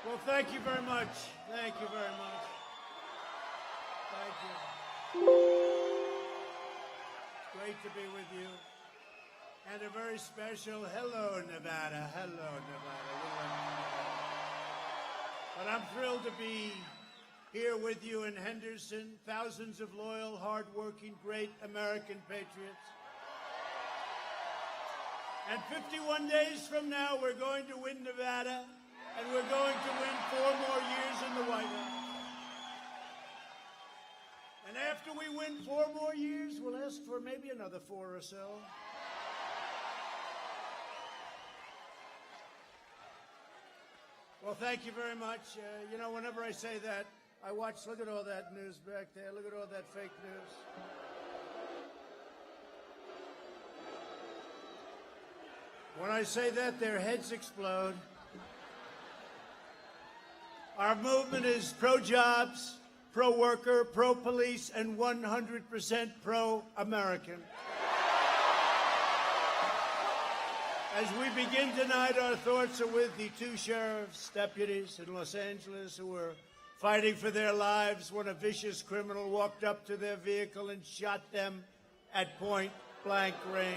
Well, thank you very much. Thank you very much. Thank you. Great to be with you. And a very special hello, Nevada. Hello, Nevada. But I'm thrilled to be here with you in Henderson, thousands of loyal, hardworking, great American patriots. And 51 days from now, we're going to win Nevada, and we're going to win 4 more years in the White House. And after we win 4 more years, we'll ask for maybe another 4 or so. Well, thank you very much. You know, whenever I say that, I watch, look at all that news back there. Look at all that fake news. When I say that, their heads explode. Our movement is pro-jobs, pro-worker, pro-police, and 100% pro-American. As we begin tonight, our thoughts are with the 2 sheriff's deputies in Los Angeles who were fighting for their lives when a vicious criminal walked up to their vehicle and shot them at point-blank range.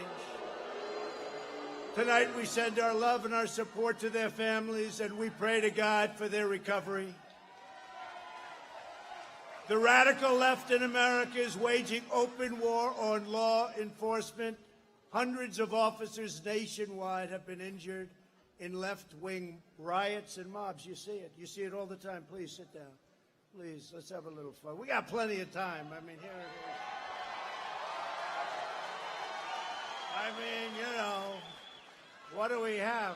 Tonight, we send our love and our support to their families, and we pray to God for their recovery. The radical left in America is waging open war on law enforcement. Hundreds of officers nationwide have been injured in left-wing riots and mobs. You see it. You see it all the time. Please sit down. Please, let's have a little fun. We got plenty of time. I mean, here it is. I mean, you know, what do we have?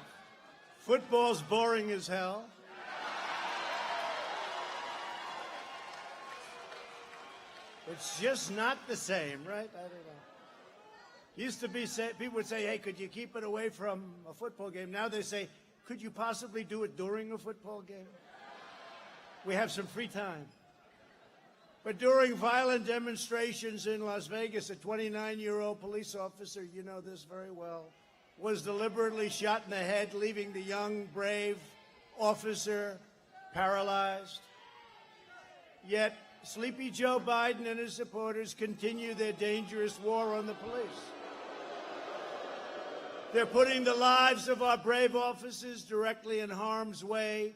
Football's boring as hell. It's just not the same, right? I don't know. Used to be, people would say, hey, could you keep it away from a football game? Now they say, could you possibly do it during a football game? We have some free time. But during violent demonstrations in Las Vegas, a 29-year-old police officer, you know this very well, was deliberately shot in the head, leaving the young, brave officer paralyzed. Yet, Sleepy Joe Biden and his supporters continue their dangerous war on the police. They're putting the lives of our brave officers directly in harm's way.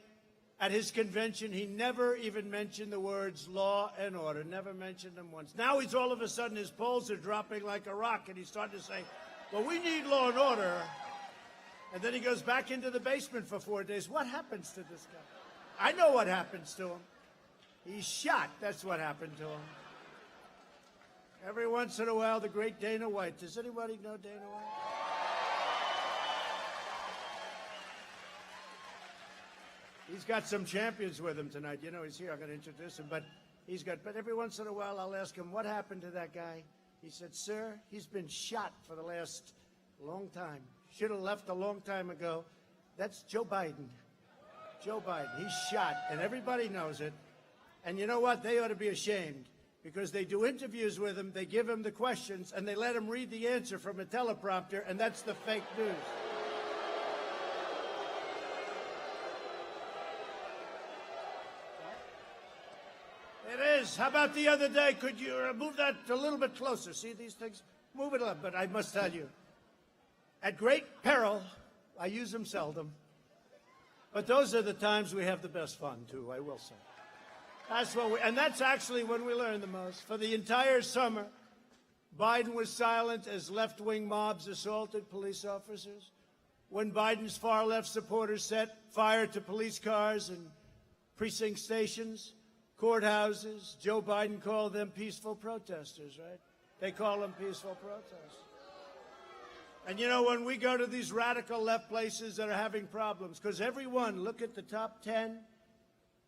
At his convention, he never even mentioned the words law and order, never mentioned them once. Now he's all of a sudden, his polls are dropping like a rock, and he's starting to say, well, we need law and order. And then he goes back into the basement for 4 days. What happens to this guy? I know what happens to him. He's shot. That's what happened to him. Every once in a while, the great Dana White. Does anybody know Dana White? He's got some champions with him tonight. You know, he's here. I'm going to introduce him. But every once in a while, I'll ask him, what happened to that guy? He said, sir, he's been shot for the last long time. Should have left a long time ago. That's Joe Biden. Joe Biden. He's shot, and everybody knows it. And you know what? They ought to be ashamed, because they do interviews with him, they give him the questions, and they let him read the answer from a teleprompter, and that's the fake news. It is. How about the other day? Could you move that a little bit closer? See these things? Move it up. But I must tell you, at great peril, I use them seldom. But those are the times we have the best fun, too, I will say. And that's actually when we learn the most. For the entire summer, Biden was silent as left-wing mobs assaulted police officers. When Biden's far-left supporters set fire to police cars and precinct stations, courthouses, Joe Biden called them peaceful protesters, right? They call them peaceful protesters. And you know, when we go to these radical left places that are having problems, because everyone, look at the top 10,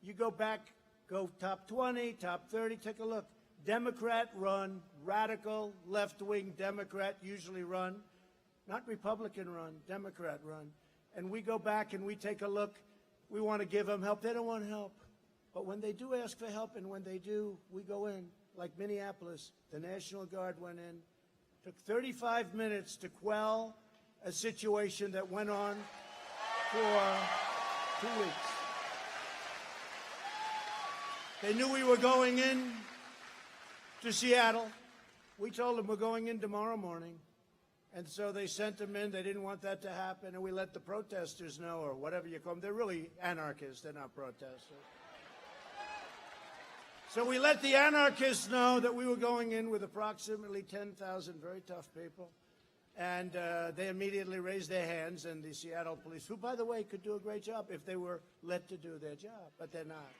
you go back, go top 20, top 30, take a look. Democrat run, radical left-wing Democrat usually run, not Republican run, Democrat run. And we go back and we take a look. We want to give them help. They don't want help. But when they do ask for help, and when they do, we go in. Like Minneapolis, the National Guard went in. Took 35 minutes to quell a situation that went on for 2 weeks. They knew we were going in to Seattle. We told them we're going in tomorrow morning. And so they sent them in. They didn't want that to happen. And we let the protesters know, or whatever you call them. They're really anarchists. They're not protesters. So we let the anarchists know that we were going in with approximately 10,000 very tough people. And they immediately raised their hands. And the Seattle police, who, by the way, could do a great job if they were let to do their job. But they're not.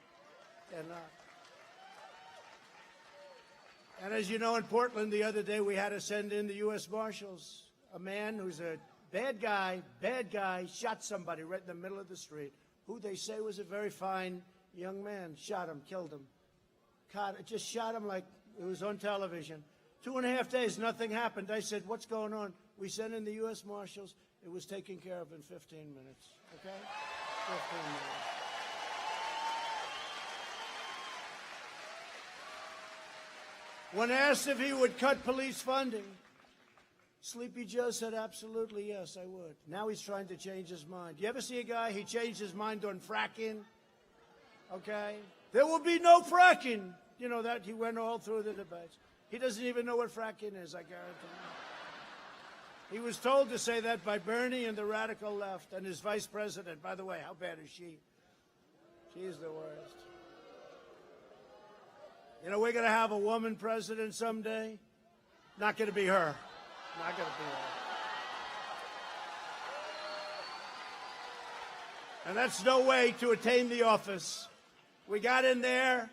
They're not. And as you know, in Portland the other day, we had to send in the U.S. Marshals. A man who's a bad guy, shot somebody right in the middle of the street, who they say was a very fine young man. Shot him, killed him. Just shot him like it was on television. 2.5 days, nothing happened. I said, what's going on? We sent in the U.S. Marshals. It was taken care of in 15 minutes, okay? 15 minutes. When asked if he would cut police funding, Sleepy Joe said, absolutely, yes, I would. Now he's trying to change his mind. You ever see a guy, he changed his mind on fracking? Okay? There will be no fracking. You know that, he went all through the debates. He doesn't even know what fracking is, I guarantee you. He was told to say that by Bernie and the radical left and his vice president. By the way, how bad is she? She's the worst. You know, we're going to have a woman president someday. Not going to be her. Not going to be her. And that's no way to attain the office. We got in there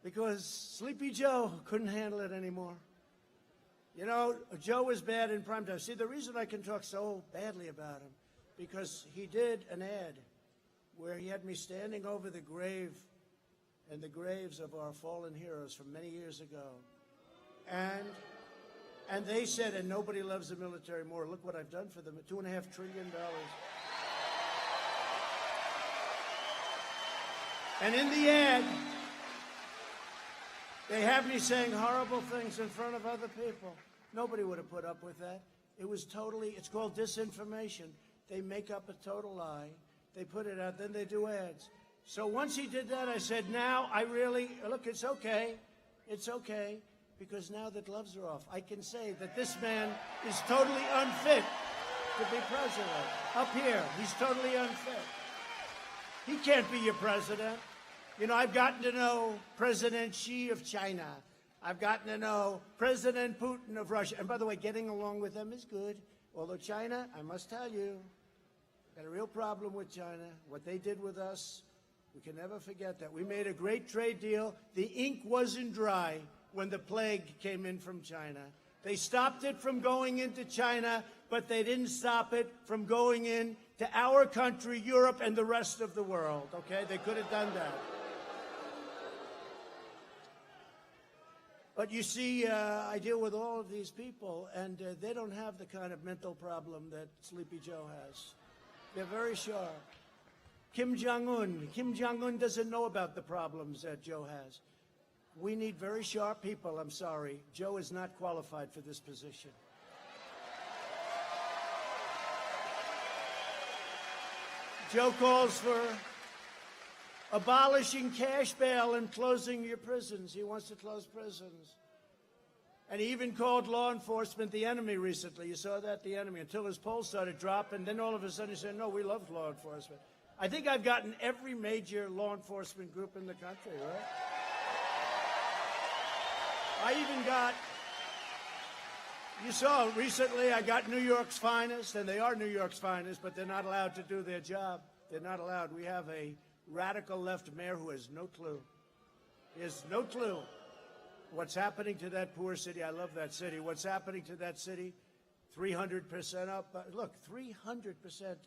because Sleepy Joe couldn't handle it anymore. You know, Joe was bad in primetime. See, the reason I can talk so badly about him, because he did an ad where he had me standing over the grave and the graves of our fallen heroes from many years ago. And they said, and nobody loves the military more. Look what I've done for them, $2.5 trillion. And in the ad, they have me saying horrible things in front of other people. Nobody would have put up with that. It was totally, it's called disinformation. They make up a total lie. They put it out, then they do ads. So once he did that, I said, now I really, look, it's okay, because now the gloves are off. I can say that this man is totally unfit to be president. Up here, he's totally unfit. He can't be your president. You know, I've gotten to know President Xi of China. I've gotten to know President Putin of Russia. And by the way, getting along with them is good. Although China, I must tell you, got a real problem with China. What they did with us, we can never forget that. We made a great trade deal. The ink wasn't dry when the plague came in from China. They stopped it from going into China, but they didn't stop it from going in to our country, Europe, and the rest of the world, okay? They could have done that. But you see, I deal with all of these people, and they don't have the kind of mental problem that Sleepy Joe has. They're very sharp. Kim Jong-un doesn't know about the problems that Joe has. We need very sharp people, I'm sorry. Joe is not qualified for this position. Joe calls for abolishing cash bail and closing your prisons. He wants to close prisons. And he even called law enforcement the enemy recently. You saw that, the enemy, until his polls started dropping. Then all of a sudden he said, no, we love law enforcement. I think I've gotten every major law enforcement group in the country, right? I even got, you saw recently, I got New York's finest, and they are New York's finest, but they're not allowed to do their job. They're not allowed. We have a radical left mayor who has no clue. He has no clue what's happening to that poor city. I love that city. What's happening to that city? 300% up. Look, 300%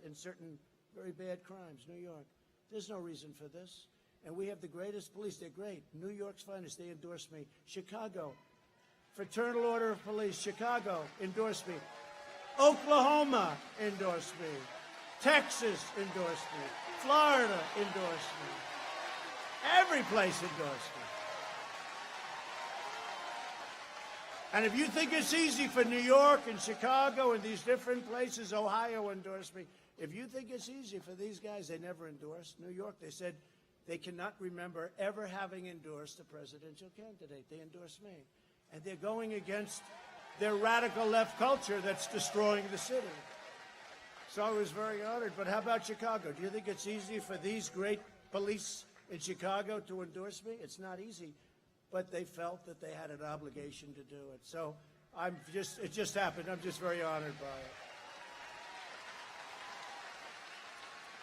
in certain very bad crimes, New York. There's no reason for this. And we have the greatest police. They're great. New York's finest. They endorse me. Chicago, Fraternal Order of Police. Chicago endorsed me. Oklahoma endorsed me. Texas endorsed me. Florida endorsed me. Every place endorsed me. And if you think it's easy for New York and Chicago and these different places, Ohio endorsed me. If you think it's easy for these guys, they never endorsed. New York, they said, They cannot remember ever having endorsed a presidential candidate. They endorsed me. And they're going against their radical left culture that's destroying the city. So I was very honored. But how about Chicago? Do you think it's easy for these great police in Chicago to endorse me? It's not easy. But they felt that they had an obligation to do it. So it just happened. I'm just very honored by it.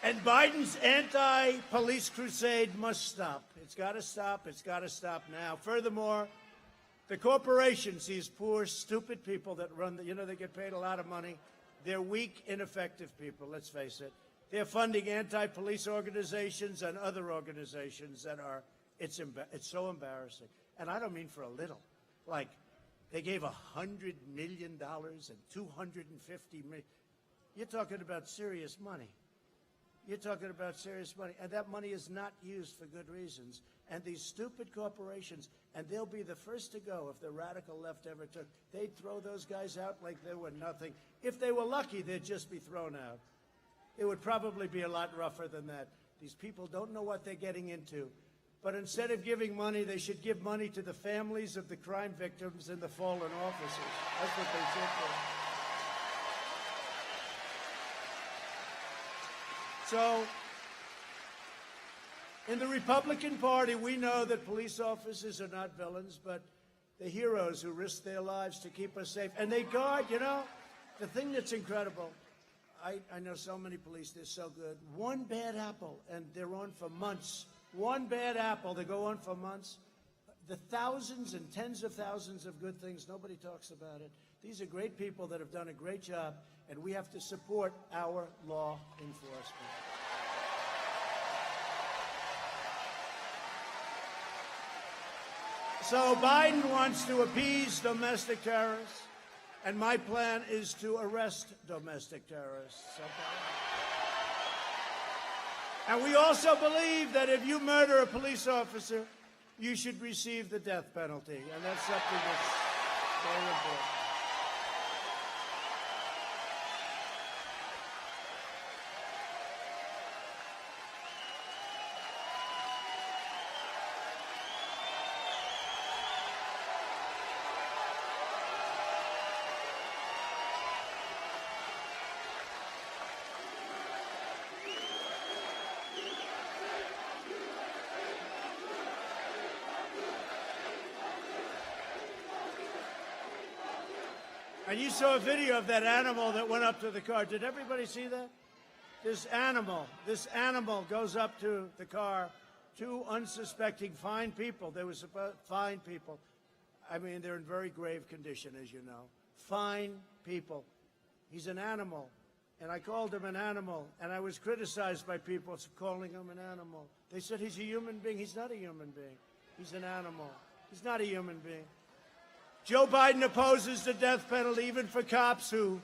And Biden's anti-police crusade must stop. It's got to stop. It's got to stop now. Furthermore, the corporations, these poor, stupid people that run, they get paid a lot of money. They're weak, ineffective people, let's face it. They're funding anti-police organizations and other organizations that are, it's so embarrassing. And I don't mean for a little. Like, they gave $100 million and $250 million. You're talking about serious money. You're talking about serious money. And that money is not used for good reasons. And these stupid corporations, and they'll be the first to go if the radical left ever took, they'd throw those guys out like they were nothing. If they were lucky, they'd just be thrown out. It would probably be a lot rougher than that. These people don't know what they're getting into. But instead of giving money, they should give money to the families of the crime victims and the fallen officers. That's what they should do. So, in the Republican Party, we know that police officers are not villains, but the heroes who risk their lives to keep us safe. And they guard, the thing that's incredible, I know so many police, they're so good. One bad apple, and they're on for months. One bad apple, they go on for months. The thousands and tens of thousands of good things, nobody talks about it. These are great people that have done a great job, and we have to support our law enforcement. So Biden wants to appease domestic terrorists, and my plan is to arrest domestic terrorists. Okay? And we also believe that if you murder a police officer, you should receive the death penalty, and that's something that's very important. And you saw a video of that animal that went up to the car. Did everybody see that? This animal goes up to the car. Two unsuspecting fine people. They were fine people. I mean, they're in very grave condition, as you know. Fine people. He's an animal. And I called him an animal. And I was criticized by people for calling him an animal. They said he's a human being. He's not a human being. He's an animal. He's not a human being. Joe Biden opposes the death penalty even for cops who,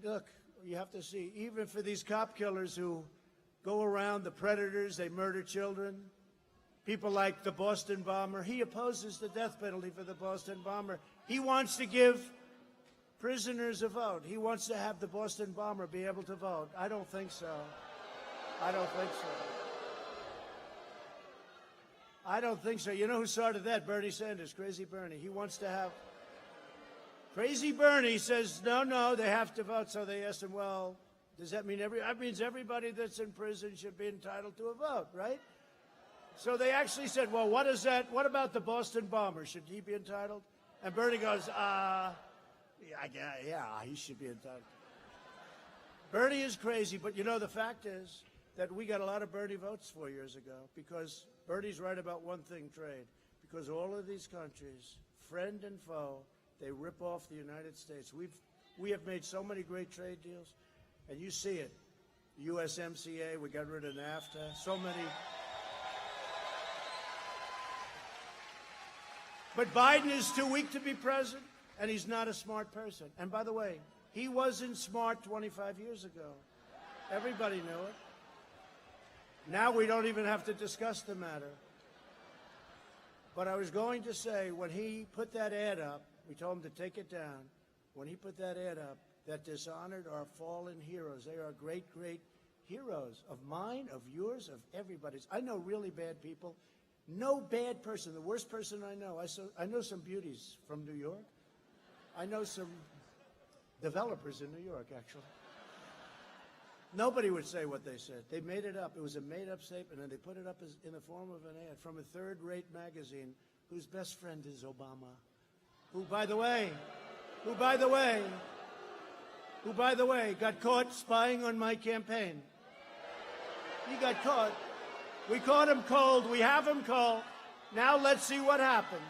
look, you have to see, even for these cop killers who go around, the predators, they murder children, people like the Boston bomber. He opposes the death penalty for the Boston bomber. He wants to give prisoners a vote. He wants to have the Boston bomber be able to vote. I don't think so. I don't think so. I don't think so. You know who started that? Bernie Sanders, Crazy Bernie. He wants to have... Crazy Bernie says, no, they have to vote. So they asked him, well, does that mean that means everybody that's in prison should be entitled to a vote, right? So they actually said, well, what about the Boston bomber? Should he be entitled? And Bernie goes, yeah, he should be entitled. Bernie is crazy, but the fact is that we got a lot of Bernie votes 4 years ago because Bernie's right about one thing, trade. Because all of these countries, friend and foe, they rip off the United States. We have made so many great trade deals, and you see it. USMCA, we got rid of NAFTA, so many. But Biden is too weak to be president, and he's not a smart person. And by the way, he wasn't smart 25 years ago. Everybody knew it. Now we don't even have to discuss the matter. But I was going to say, when he put that ad up, we told him to take it down. When he put that ad up, that dishonored our fallen heroes. They are great, great heroes of mine, of yours, of everybody's. I know really bad people. No bad person, the worst person I know. I know some beauties from New York. I know some developers in New York, actually. Nobody would say what they said. They made it up. It was a made-up statement, and they put it up in the form of an ad from a third-rate magazine whose best friend is Obama, who, by the way, got caught spying on my campaign. He got caught. We caught him cold. We have him cold. Now let's see what happens.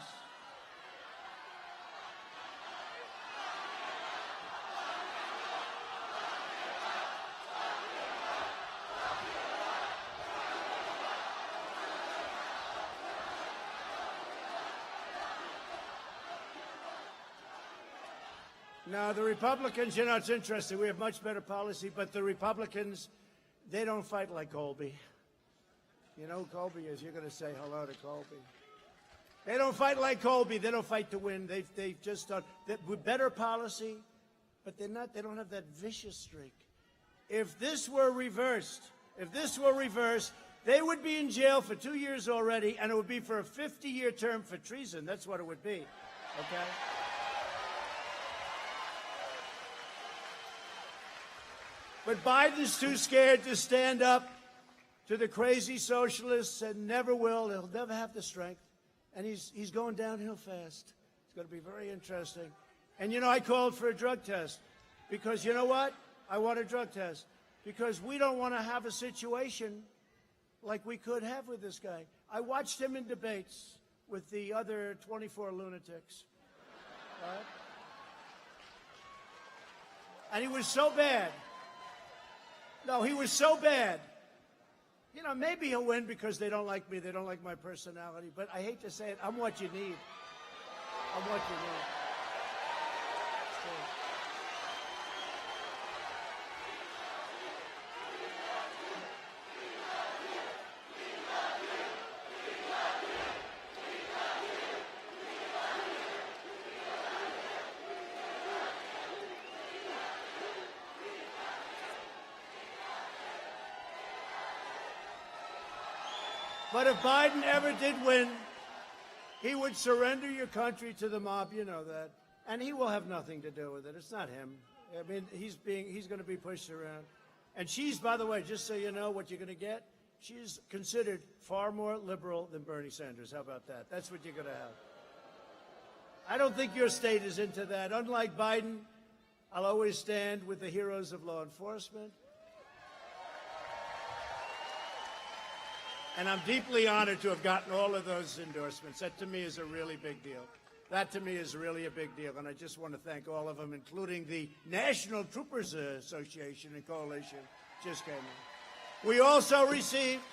Now, the Republicans, you know, it's interesting. We have much better policy, but the Republicans, they don't fight like Colby. You know who Colby is? You're going to say hello to Colby. They don't fight like Colby. They don't fight to win. They've just done with better policy, but they don't have that vicious streak. If this were reversed, they would be in jail for 2 years already, and it would be for a 50-year term for treason. That's what it would be, okay? But Biden's too scared to stand up to the crazy socialists and never will. He'll never have the strength. And he's going downhill fast. It's going to be very interesting. And, you know, I called for a drug test because, you know what? I want a drug test because we don't want to have a situation like we could have with this guy. I watched him in debates with the other 24 lunatics. Right? And he was so bad. No, he was so bad. You know, maybe he'll win because they don't like me, they don't like my personality, but I hate to say it, I'm what you need. I'm what you need. But if Biden ever did win, he would surrender your country to the mob, you know that. And he will have nothing to do with it. It's not him. I mean, he's going to be pushed around. And she's, by the way, just so you know what you're going to get, she's considered far more liberal than Bernie Sanders. How about that? That's what you're going to have. I don't think your state is into that. Unlike Biden, I'll always stand with the heroes of law enforcement. And I'm deeply honored to have gotten all of those endorsements. That, to me, is a really big deal. That, to me, is really a big deal. And I just want to thank all of them, including the National Troopers Association and Coalition just came in. We also received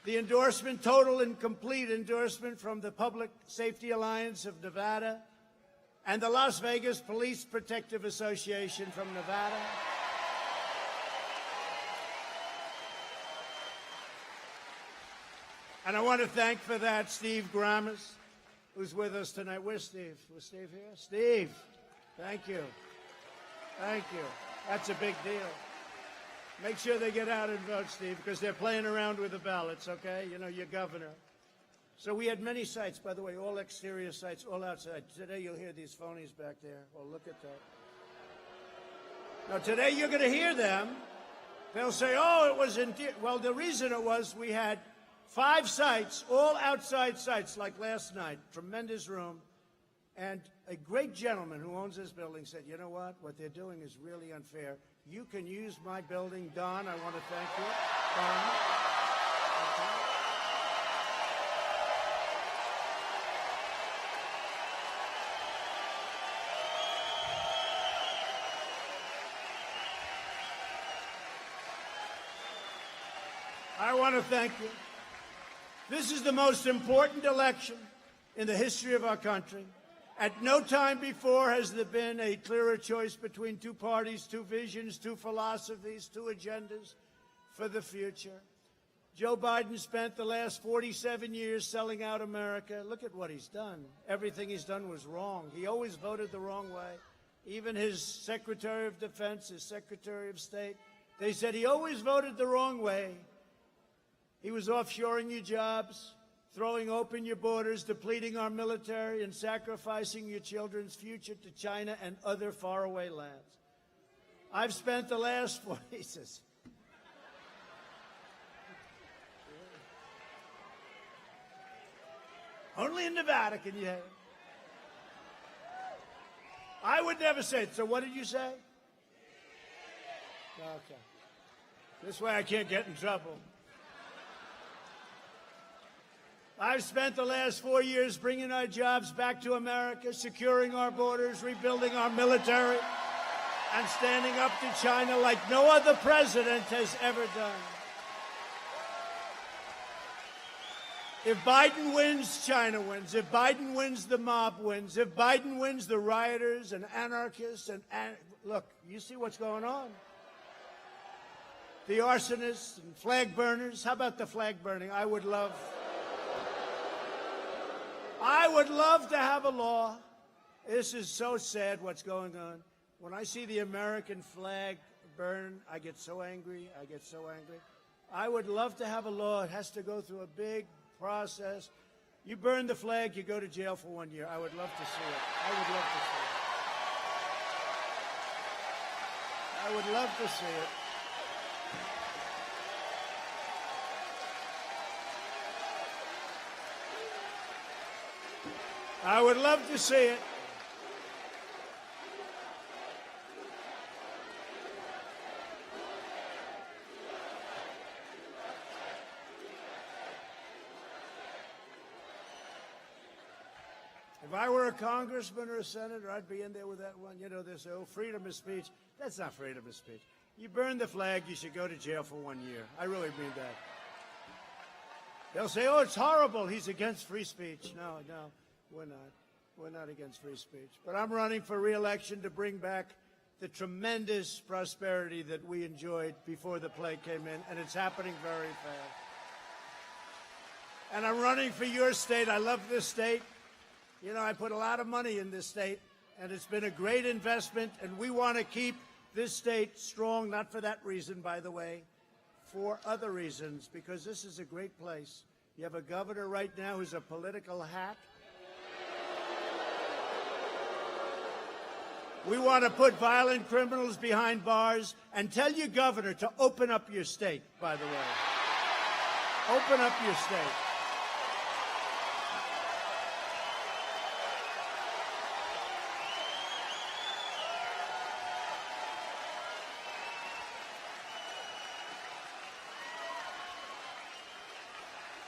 the endorsement, total and complete endorsement from the Public Safety Alliance of Nevada and the Las Vegas Police Protective Association from Nevada. And I want to thank for that Steve Grammas, who's with us tonight. Where's Steve? Was Steve here? Steve, thank you. Thank you. That's a big deal. Make sure they get out and vote, Steve, because they're playing around with the ballots, okay? You know, your governor. So we had many sites, by the way, all exterior sites, all outside. Today you'll hear these phonies back there. Oh, look at that. Now, today you're going to hear them. They'll say, oh, it was in... Well, the reason it was we had 5 sites, all outside sites, like last night, tremendous room. And a great gentleman who owns this building said, you know what they're doing is really unfair. You can use my building. Don, I want to thank you. Don. Okay. I want to thank you. This is the most important election in the history of our country. At no time before has there been a clearer choice between 2 parties, 2 visions, 2 philosophies, 2 agendas for the future. Joe Biden spent the last 47 years selling out America. Look at what he's done. Everything he's done was wrong. He always voted the wrong way. Even his Secretary of Defense, his Secretary of State, They said he always voted the wrong way. He was offshoring your jobs, throwing open your borders, depleting our military, and sacrificing your children's future to China and other faraway lands. I've spent the last 4 years. Only in Nevada can you have it. I would never say it. So what did you say? Okay. This way I can't get in trouble. I've spent the last 4 years bringing our jobs back to America, securing our borders, rebuilding our military, and standing up to China like no other president has ever done. If Biden wins, China wins. If Biden wins, the mob wins. If Biden wins, the rioters and anarchists and look, you see what's going on. The arsonists and flag burners. How about the flag burning? I would love to have a law. This is so sad what's going on. When I see the American flag burn, I get so angry. I get so angry. I would love to have a law. It has to go through a big process. You burn the flag, you go to jail for 1 year. I would love to see it. I would love to see it. I would love to see it. I would love to see it. If I were a congressman or a senator, I'd be in there with that one. You know, they say, oh, freedom of speech. That's not freedom of speech. You burn the flag, you should go to jail for 1 year. I really mean that. They'll say, oh, it's horrible. He's against free speech. No, we're not. We're not against free speech. But I'm running for re-election to bring back the tremendous prosperity that we enjoyed before the plague came in, and it's happening very fast. And I'm running for your state. I love this state. You know, I put a lot of money in this state, and it's been a great investment, and we want to keep this state strong, not for that reason, by the way, for other reasons, because this is a great place. You have a governor right now who's a political hack. We want to put violent criminals behind bars, and tell your governor to open up your state, by the way. Open up your state.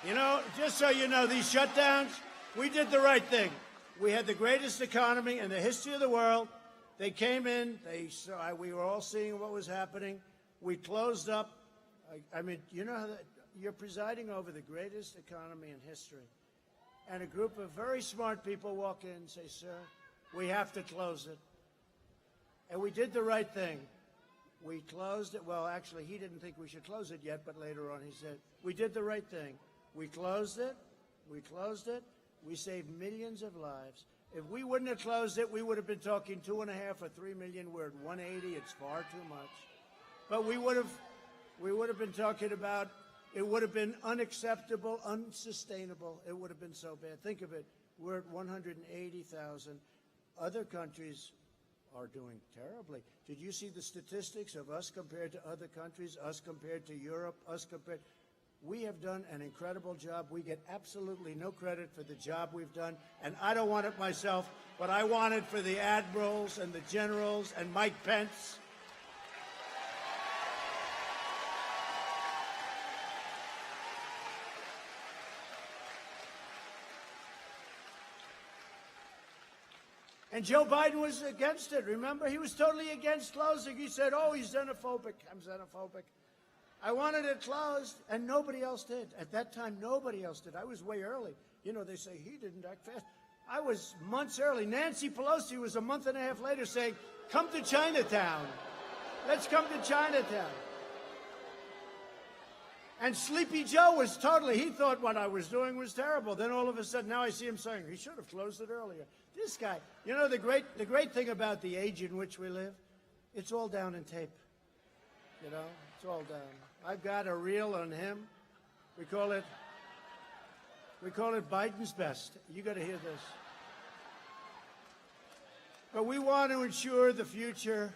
You know, just so you know, these shutdowns, we did the right thing. We had the greatest economy in the history of the world. They came in. We were all seeing what was happening. We closed up. I mean, you know, you're presiding over the greatest economy in history. And a group of very smart people walk in and say, sir, we have to close it. And we did the right thing. We closed it. Well, actually, he didn't think we should close it yet, but later on he said, we did the right thing. We closed it. We closed it. We saved millions of lives. If we wouldn't have closed it, we would have been talking 2.5 or 3 million. We're at 180. It's far too much. But we would have been talking about, it would have been unacceptable, unsustainable. It would have been so bad. Think of it. We're at 180,000. Other countries are doing terribly. Did you see the statistics of us compared to other countries, us compared to Europe, us compared? We have done an incredible job. We get absolutely no credit for the job we've done. And I don't want it myself, but I want it for the admirals and the generals and Mike Pence. And Joe Biden was against it. Remember? He was totally against closing. He said, oh, he's xenophobic. I'm xenophobic. I wanted it closed, and nobody else did. At that time, nobody else did. I was way early. You know, they say he didn't act fast. I was months early. Nancy Pelosi was a month and a half later saying, come to Chinatown. Let's come to Chinatown. And Sleepy Joe was totally, he thought what I was doing was terrible. Then all of a sudden, now I see him saying, he should have closed it earlier. This guy, you know, the great thing about the age in which we live, it's all down in tape. You know, it's all done. I've got a reel on him. We call it Biden's best. You got to hear this. But we want to ensure the future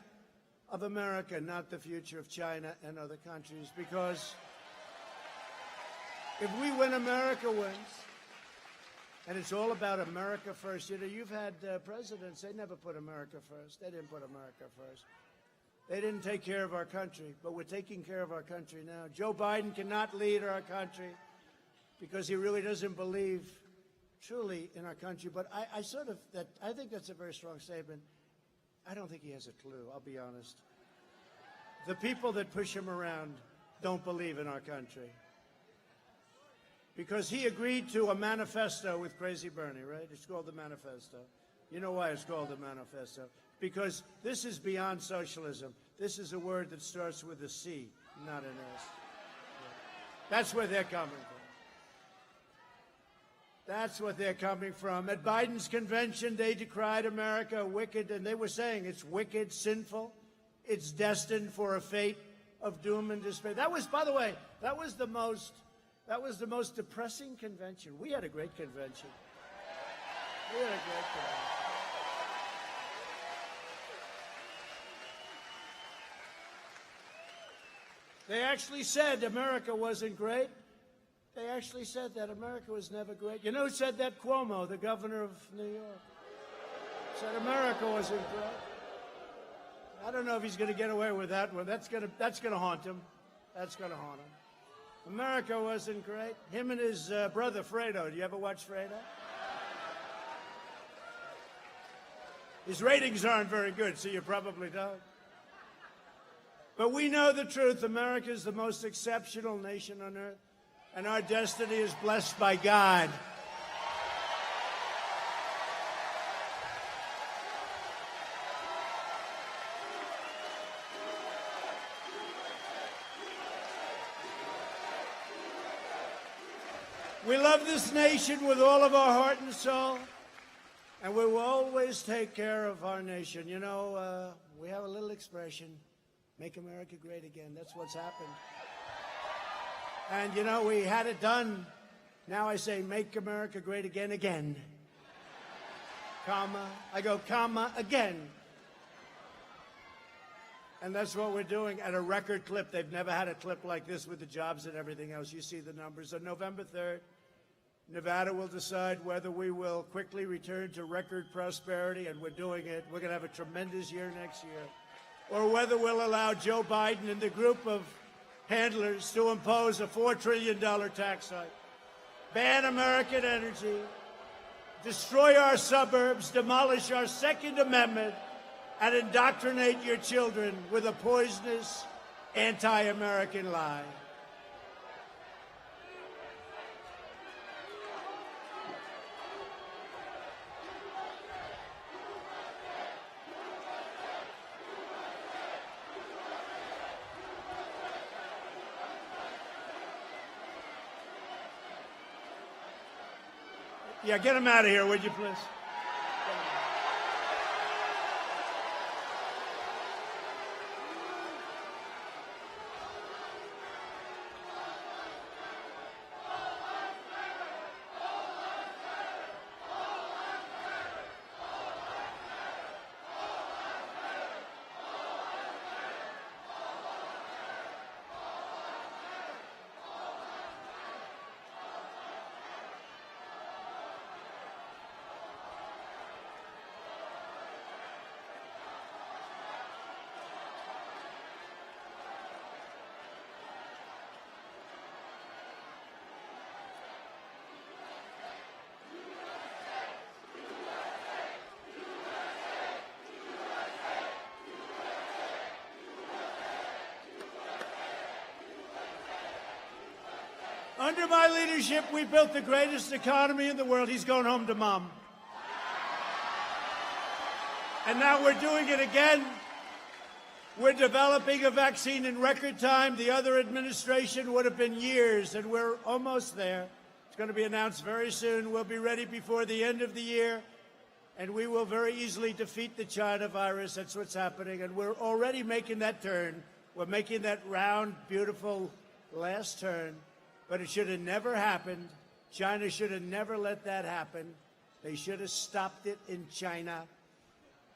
of America, not the future of China and other countries, because if we win, America wins. And it's all about America first. You know, you've had presidents, they never put America first. They didn't put America first. They didn't take care of our country, but we're taking care of our country now. Joe Biden cannot lead our country because he really doesn't believe truly in our country. But I think that's a very strong statement. I don't think he has a clue, I'll be honest. The people that push him around don't believe in our country. Because he agreed to a manifesto with Crazy Bernie, right? It's called the Manifesto. You know why it's called the Manifesto? Because this is beyond socialism. This is a word that starts with a C, not an S. That's where they're coming from. That's what they're coming from. At Biden's convention, they decried America wicked, and they were saying it's wicked, sinful. It's destined for a fate of doom and despair. That was, by the way, that was the most depressing convention. We had a great convention. We had a great convention. They actually said America wasn't great. They actually said that America was never great. You know who said that? Cuomo, the governor of New York. Said America wasn't great. I don't know if he's going to get away with that one. That's going to haunt him. That's going to haunt him. America wasn't great. Him and his brother, Fredo. Do you ever watch Fredo? His ratings aren't very good, so you probably don't. But we know the truth. America is the most exceptional nation on earth, and our destiny is blessed by God. We love this nation with all of our heart and soul, and we will always take care of our nation. You know, we have a little expression, make America great again. That's what's happened. And, you know, we had it done. Now I say, make America great again, again. Comma. I go, comma, again. And that's what we're doing at a record clip. They've never had a clip like this with the jobs and everything else. You see the numbers. On November 3rd, Nevada will decide whether we will quickly return to record prosperity, and we're doing it. We're going to have a tremendous year next year. Or whether we'll allow Joe Biden and the group of handlers to impose a $4 trillion tax hike, ban American energy, destroy our suburbs, demolish our Second Amendment, and indoctrinate your children with a poisonous anti-American lie. Yeah, get him out of here, would you, please? Under my leadership, we built the greatest economy in the world. He's going home to mom. And now we're doing it again. We're developing a vaccine in record time. The other administration would have been years, and we're almost there. It's going to be announced very soon. We'll be ready before the end of the year, and we will very easily defeat the China virus. That's what's happening, and we're already making that turn We're making that round, beautiful last turn, but it should have never happened. China should have never let that happen. They should have stopped it in China.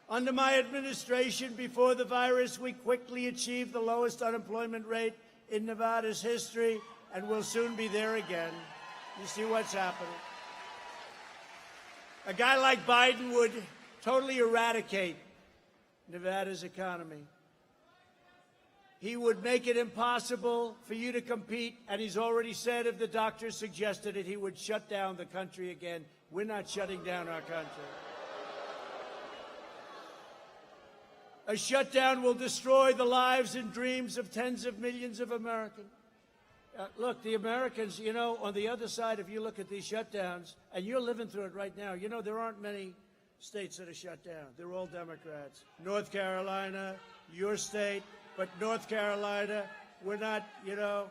Under my administration, before the virus, we quickly achieved the lowest unemployment rate in Nevada's history, and we'll soon be there again. You see what's happening. A guy like Biden would totally eradicate Nevada's economy. He would make it impossible for you to compete, and he's already said if the doctors suggested it, he would shut down the country again. We're not shutting down our country. A shutdown will destroy the lives and dreams of tens of millions of Americans. Look, the Americans, you know, on the other side, if you look at these shutdowns, and you're living through it right now, you know, there aren't many states that are shut down. They're all Democrats. North Carolina, your state, but North Carolina, we're not, you know,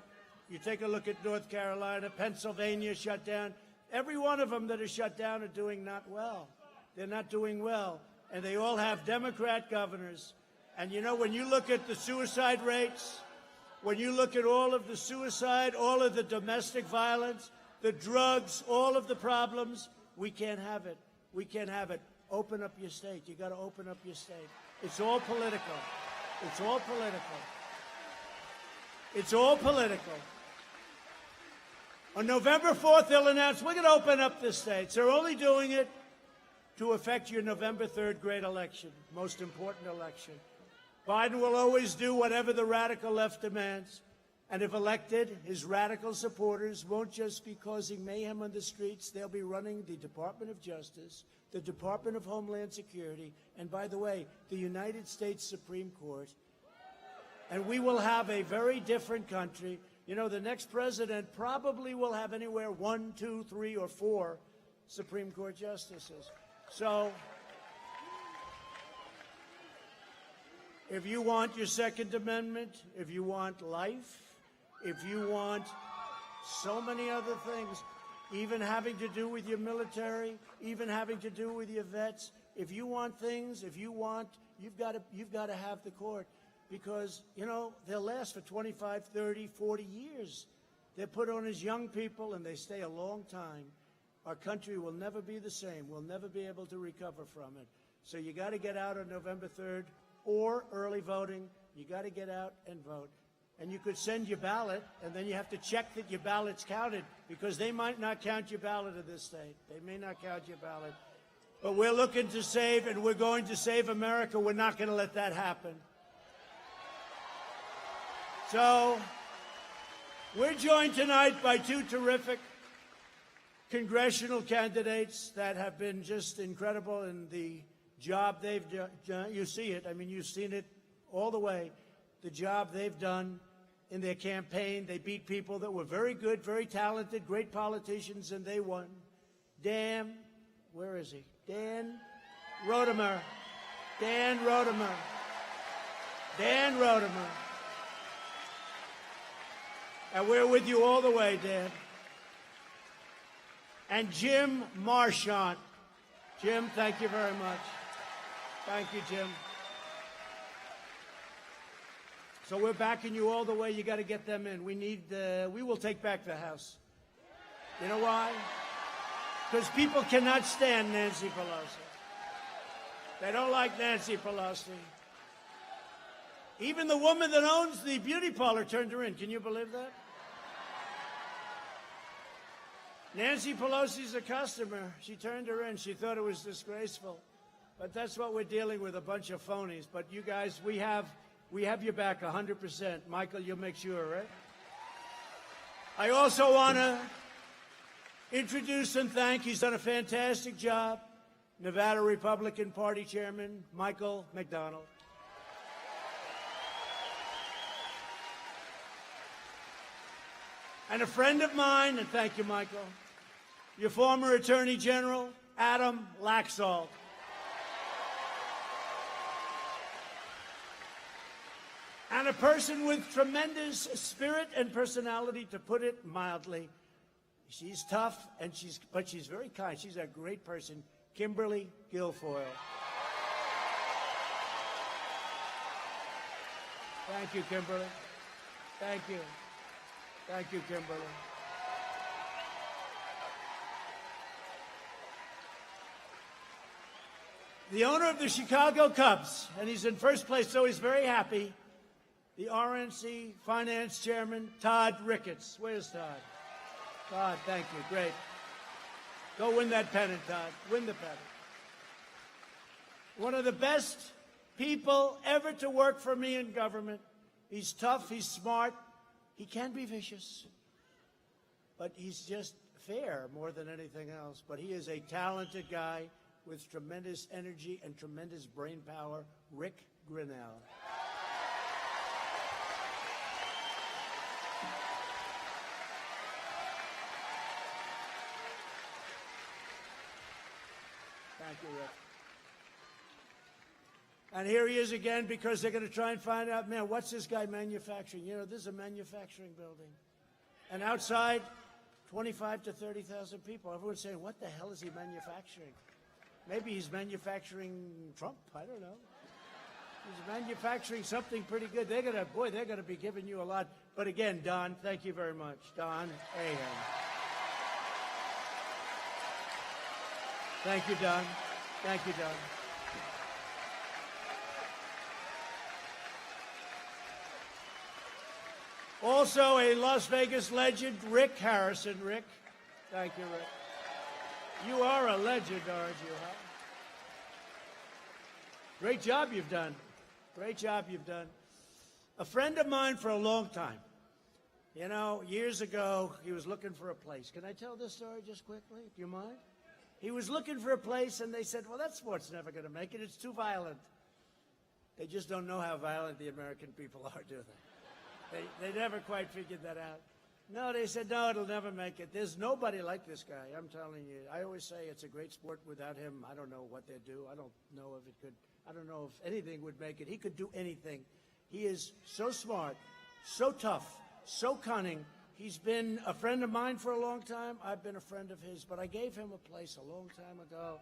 you take a look at North Carolina, Pennsylvania shut down. Every one of them that are shut down are doing not well. They're not doing well. And they all have Democrat governors. And, you know, when you look at the suicide rates, when you look at all of the suicide, all of the domestic violence, the drugs, all of the problems, we can't have it. We can't have it. Open up your state. You got to open up your state. It's all political. It's all political. It's all political. On November 4th, they'll announce, we're going to open up the states. They're only doing it to affect your November 3rd great election, most important election. Biden will always do whatever the radical left demands. And if elected, his radical supporters won't just be causing mayhem on the streets. They'll be running the Department of Justice, the Department of Homeland Security, and by the way, the United States Supreme Court. And we will have a very different country. You know, the next president probably will have anywhere 1, 2, 3, or 4 Supreme Court justices. So if you want your Second Amendment, if you want life, if you want so many other things, even having to do with your military, even having to do with your vets, if you want things, if you want, you've got to have the court. Because, you know, they'll last for 25, 30, 40 years. They're put on as young people, and they stay a long time. Our country will never be the same. We'll never be able to recover from it. So you got to get out on November 3rd or early voting. You got to get out and vote. And you could send your ballot, and then you have to check that your ballot's counted, because they might not count your ballot in this state. They may not count your ballot. But we're looking to save, and we're going to save America. We're not going to let that happen. So we're joined tonight by two terrific congressional candidates that have been just incredible in the job they've done. You see it. I mean, you've seen it all the way. The job they've done in their campaign. They beat people that were very good, very talented, great politicians, and they won. Dan, where is he? Dan Rodemer. Dan Rodemer. Dan Rodemer. And we're with you all the way, Dan. And Jim Marchant. Jim, thank you very much. Thank you, Jim. So we're backing you all the way. You got to get them in. We will take back the House. You know why? Because people cannot stand Nancy Pelosi. They don't like Nancy Pelosi. Even the woman that owns the beauty parlor turned her in. Can you believe that? Nancy Pelosi's a customer. She turned her in. She thought it was disgraceful. But that's what we're dealing with, a bunch of phonies. But you guys, we have your back 100%. Michael, you'll make sure, right? I also want to introduce and thank, he's done a fantastic job, Nevada Republican Party Chairman Michael McDonald. And a friend of mine, and thank you, Michael, your former Attorney General, Adam Laxalt. And a person with tremendous spirit and personality, to put it mildly. She's tough, but she's very kind. She's a great person, Kimberly Guilfoyle. Thank you, Kimberly. Thank you. Thank you, Kimberly. The owner of the Chicago Cubs, and he's in first place, so he's very happy. The RNC Finance Chairman, Todd Ricketts. Where's Todd? Todd, thank you. Great. Go win that pennant, Todd. Win the pennant. One of the best people ever to work for me in government. He's tough, he's smart, he can be vicious, but he's just fair more than anything else. But he is a talented guy with tremendous energy and tremendous brain power, Rick Grinnell. Thank you, Rick. And here he is again because they're going to try and find out, man, what's this guy manufacturing? You know, this is a manufacturing building. And outside, 25 to 30,000 people. Everyone's saying, what the hell is he manufacturing? Maybe he's manufacturing Trump. I don't know. He's manufacturing something pretty good. They're going to be giving you a lot. But again, Don, thank you very much. Don Ahan. Thank you, Don. Thank you, Don. Also, a Las Vegas legend, Rick Harrison. Rick, thank you, Rick. You are a legend, aren't you, huh? Great job you've done. Great job you've done. A friend of mine for a long time. You know, years ago, he was looking for a place. Can I tell this story just quickly? Do you mind? He was looking for a place, and they said, well, that sport's never going to make it. It's too violent. They just don't know how violent the American people are, do they? They never quite figured that out. No, they said, no, it'll never make it. There's nobody like this guy, I'm telling you. I always say it's a great sport. Without him, I don't know what they'd do. I don't know if it could. I don't know if anything would make it. He could do anything. He is so smart, so tough, so cunning. He's been a friend of mine for a long time. I've been a friend of his, but I gave him a place a long time ago.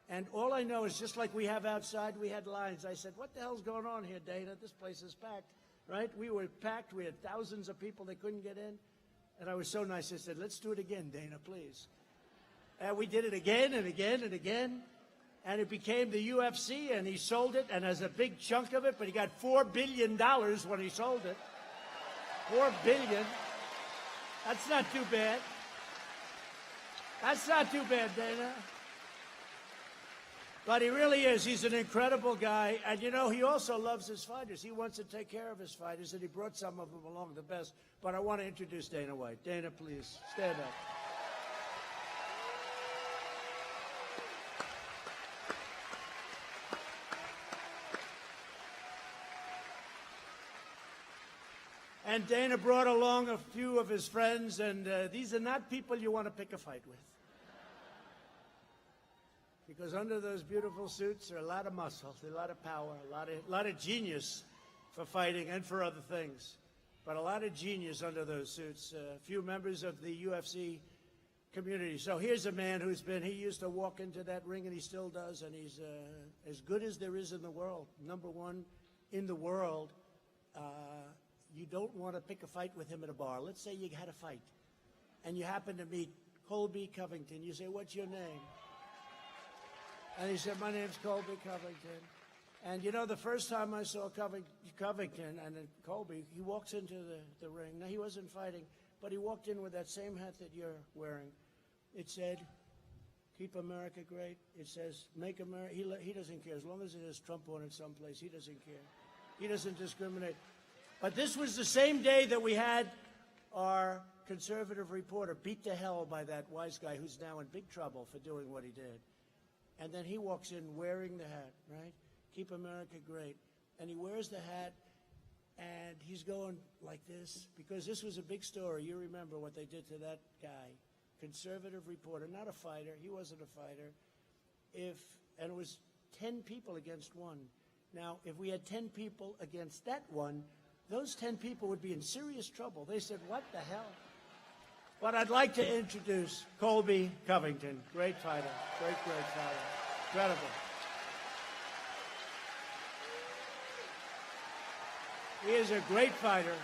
And all I know is just like we have outside, we had lines. I said, what the hell's going on here, Dana? This place is packed, right? We were packed. We had thousands of people that couldn't get in. And I was so nice. I said, let's do it again, Dana, please. And we did it again and again and again. And it became the UFC, and he sold it, and has a big chunk of it, but he got $4 billion when he sold it. $4 billion. That's not too bad. That's not too bad, Dana. But he really is. He's an incredible guy. And, you know, he also loves his fighters. He wants to take care of his fighters, and he brought some of them along, the best. But I want to introduce Dana White. Dana, please, stand up. And Dana brought along a few of his friends, and these are not people you want to pick a fight with. Because under those beautiful suits are a lot of muscle, a lot of power, a lot of genius for fighting and for other things. But a lot of genius under those suits. A few members of the UFC community. So here's a man he used to walk into that ring, and he still does, and he's as good as there is in the world. Number one in the world. You don't want to pick a fight with him at a bar. Let's say you had a fight, and you happen to meet Colby Covington. You say, what's your name? And he said, my name's Colby Covington. And, you know, the first time I saw Covington and then Colby, he walks into the ring. Now, he wasn't fighting, but he walked in with that same hat that you're wearing. It said, keep America great. It says, make America. He doesn't care. As long as it has Trump on it someplace, he doesn't care. He doesn't discriminate. But this was the same day that we had our conservative reporter beat to hell by that wise guy who's now in big trouble for doing what he did. And then he walks in wearing the hat, right? Keep America great. And he wears the hat, and he's going like this, because this was a big story. You remember what they did to that guy, conservative reporter, not a fighter. He wasn't a fighter. And it was 10 people against one. Now, if we had 10 people against that one, those 10 people would be in serious trouble. They said, what the hell? But I'd like to introduce Colby Covington. Great fighter. Great fighter. Incredible. He is a great fighter.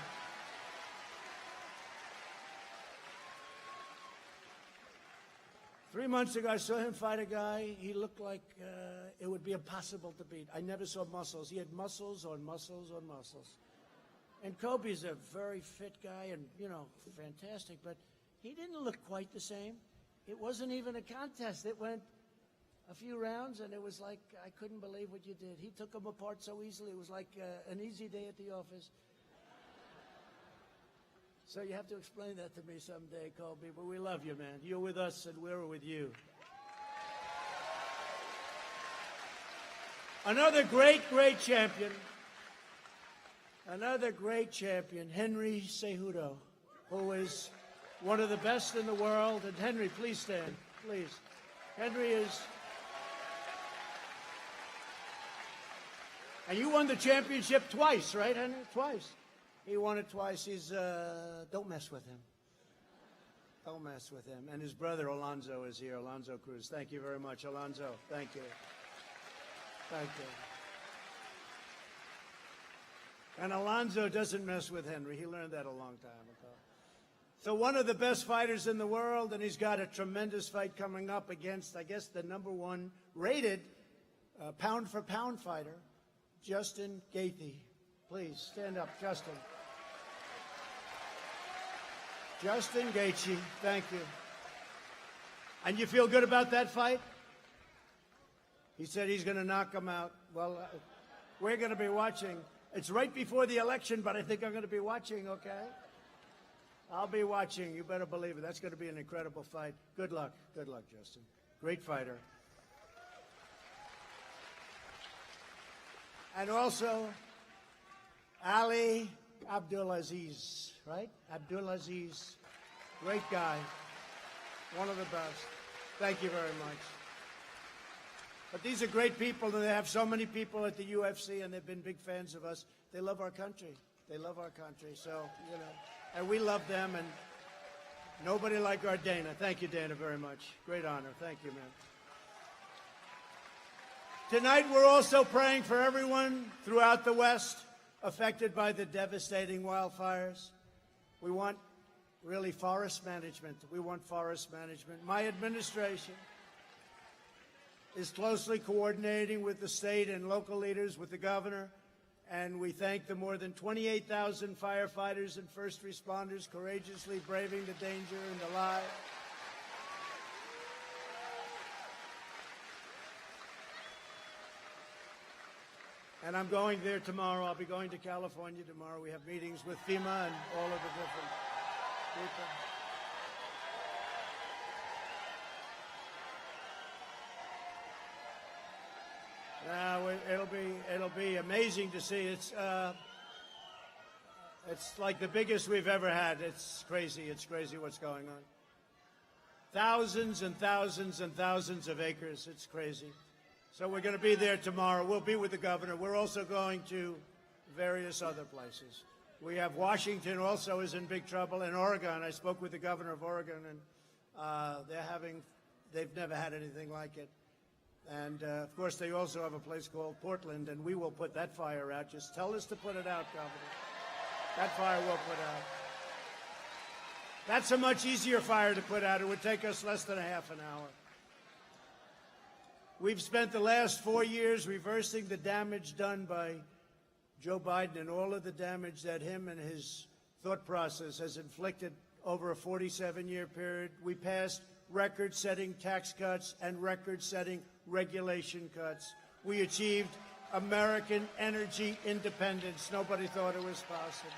Three months ago, I saw him fight a guy. He looked like it would be impossible to beat. I never saw muscles. He had muscles on muscles on muscles. And Kobe's a very fit guy and, you know, fantastic, but he didn't look quite the same. It wasn't even a contest. It went a few rounds, and it was like, I couldn't believe what you did. He took him apart so easily. It was like an easy day at the office. So you have to explain that to me someday, Kobe, but we love you, man. You're with us, and we're with you. Another great, great champion. Another great champion, Henry Cejudo, who is one of the best in the world. And Henry, please stand, please. Henry is... And you won the championship twice, right, Henry? Twice. He won it twice. He's, don't mess with him. Don't mess with him. And his brother, Alonzo, is here. Alonzo Cruz. Thank you very much, Alonzo. Thank you. Thank you. And Alonzo doesn't mess with Henry. He learned that a long time ago. So one of the best fighters in the world, and he's got a tremendous fight coming up against, I guess, the #1 rated pound-for-pound fighter, Justin Gaethje. Please, stand up, Justin. Justin Gaethje, thank you. And you feel good about that fight? He said he's going to knock him out. Well, we're going to be watching. It's right before the election, but I think I'm going to be watching, okay? I'll be watching. You better believe it. That's going to be an incredible fight. Good luck. Good luck, Justin. Great fighter. And also, Ali Abdulaziz, right? Abdulaziz, great guy, one of the best. Thank you very much. But these are great people, and they have so many people at the UFC, and they've been big fans of us. They love our country. They love our country. So, you know, and we love them, and nobody like our Dana. Thank you, Dana, very much. Great honor. Thank you, man. Tonight, we're also praying for everyone throughout the West affected by the devastating wildfires. We want really forest management. We want forest management. My administration is closely coordinating with the state and local leaders, with the governor, and we thank the more than 28,000 firefighters and first responders courageously braving the danger and the lives. And I'm going there tomorrow. I'll be going to California tomorrow. We have meetings with FEMA and all of the different people. It'll be amazing to see. It's like the biggest we've ever had. It's crazy. It's crazy what's going on. Thousands and thousands and thousands of acres. It's crazy. So we're going to be there tomorrow. We'll be with the governor. We're also going to various other places. We have Washington also is in big trouble, and Oregon. I spoke with the governor of Oregon, and they've never had anything like it. And, of course, they also have a place called Portland, and we will put that fire out. Just tell us to put it out, Governor. That fire we'll put out. That's a much easier fire to put out. It would take us less than a half an hour. We've spent the last 4 years reversing the damage done by Joe Biden and all of the damage that him and his thought process has inflicted over a 47-year period. We passed record-setting tax cuts and record-setting regulation cuts. We achieved American energy independence. Nobody thought it was possible.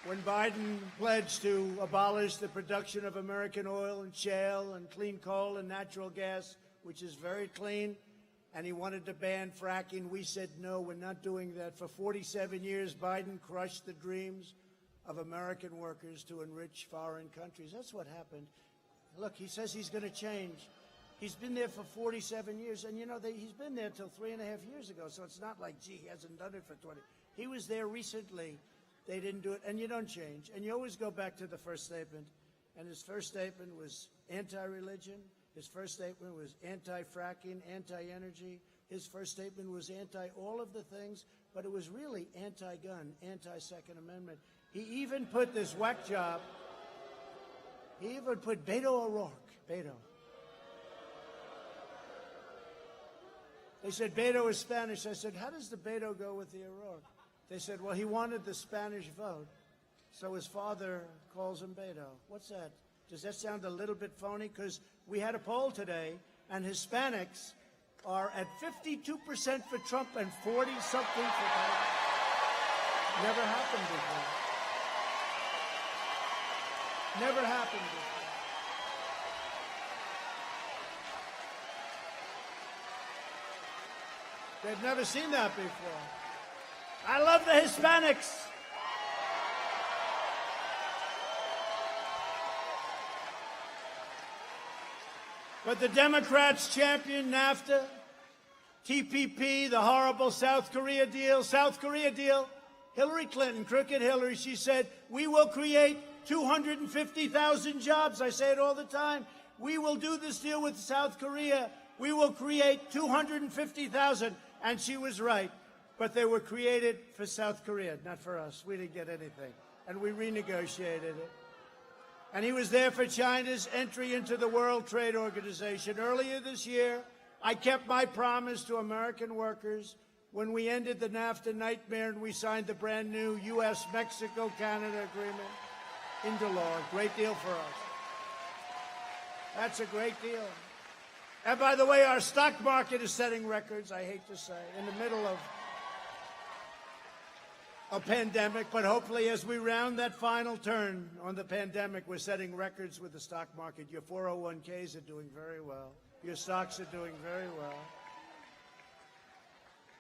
When Biden pledged to abolish the production of American oil and shale and clean coal and natural gas, which is very clean, and he wanted to ban fracking, we said, no, we're not doing that. For 47 years, Biden crushed the dreams of American workers to enrich foreign countries. That's what happened. Look, he says he's going to change. He's been there for 47 years, and, you know, he's been there till 3.5 years ago, so it's not like, gee, he hasn't done it for 20. He was there recently. They didn't do it, and you don't change. And you always go back to the first statement, and his first statement was anti-religion. His first statement was anti-fracking, anti-energy. His first statement was anti all of the things, but it was really anti-gun, anti-Second Amendment. He even put this whack job, he even put Beto O'Rourke, Beto. They said, Beto is Spanish. I said, how does the Beto go with the O'Rourke? They said, well, he wanted the Spanish vote, so his father calls him Beto. What's that? Does that sound a little bit phony? Because we had a poll today, and Hispanics are at 52% for Trump and 40-something for Biden. Never happened before. Never happened before. They've never seen that before. I love the Hispanics. But the Democrats champion NAFTA, TPP, the horrible South Korea deal. South Korea deal, Hillary Clinton, crooked Hillary, she said, we will create 250,000 jobs. I say it all the time. We will do this deal with South Korea. We will create 250,000. And she was right. But they were created for South Korea, not for us. We didn't get anything. And we renegotiated it. And he was there for China's entry into the World Trade Organization. Earlier this year, I kept my promise to American workers when we ended the NAFTA nightmare and we signed the brand new U.S.-Mexico-Canada agreement into law. Great deal for us. That's a great deal. And by the way, our stock market is setting records, I hate to say, in the middle of a pandemic, but hopefully as we round that final turn on the pandemic, we're setting records with the stock market. Your 401ks are doing very well. Your stocks are doing very well.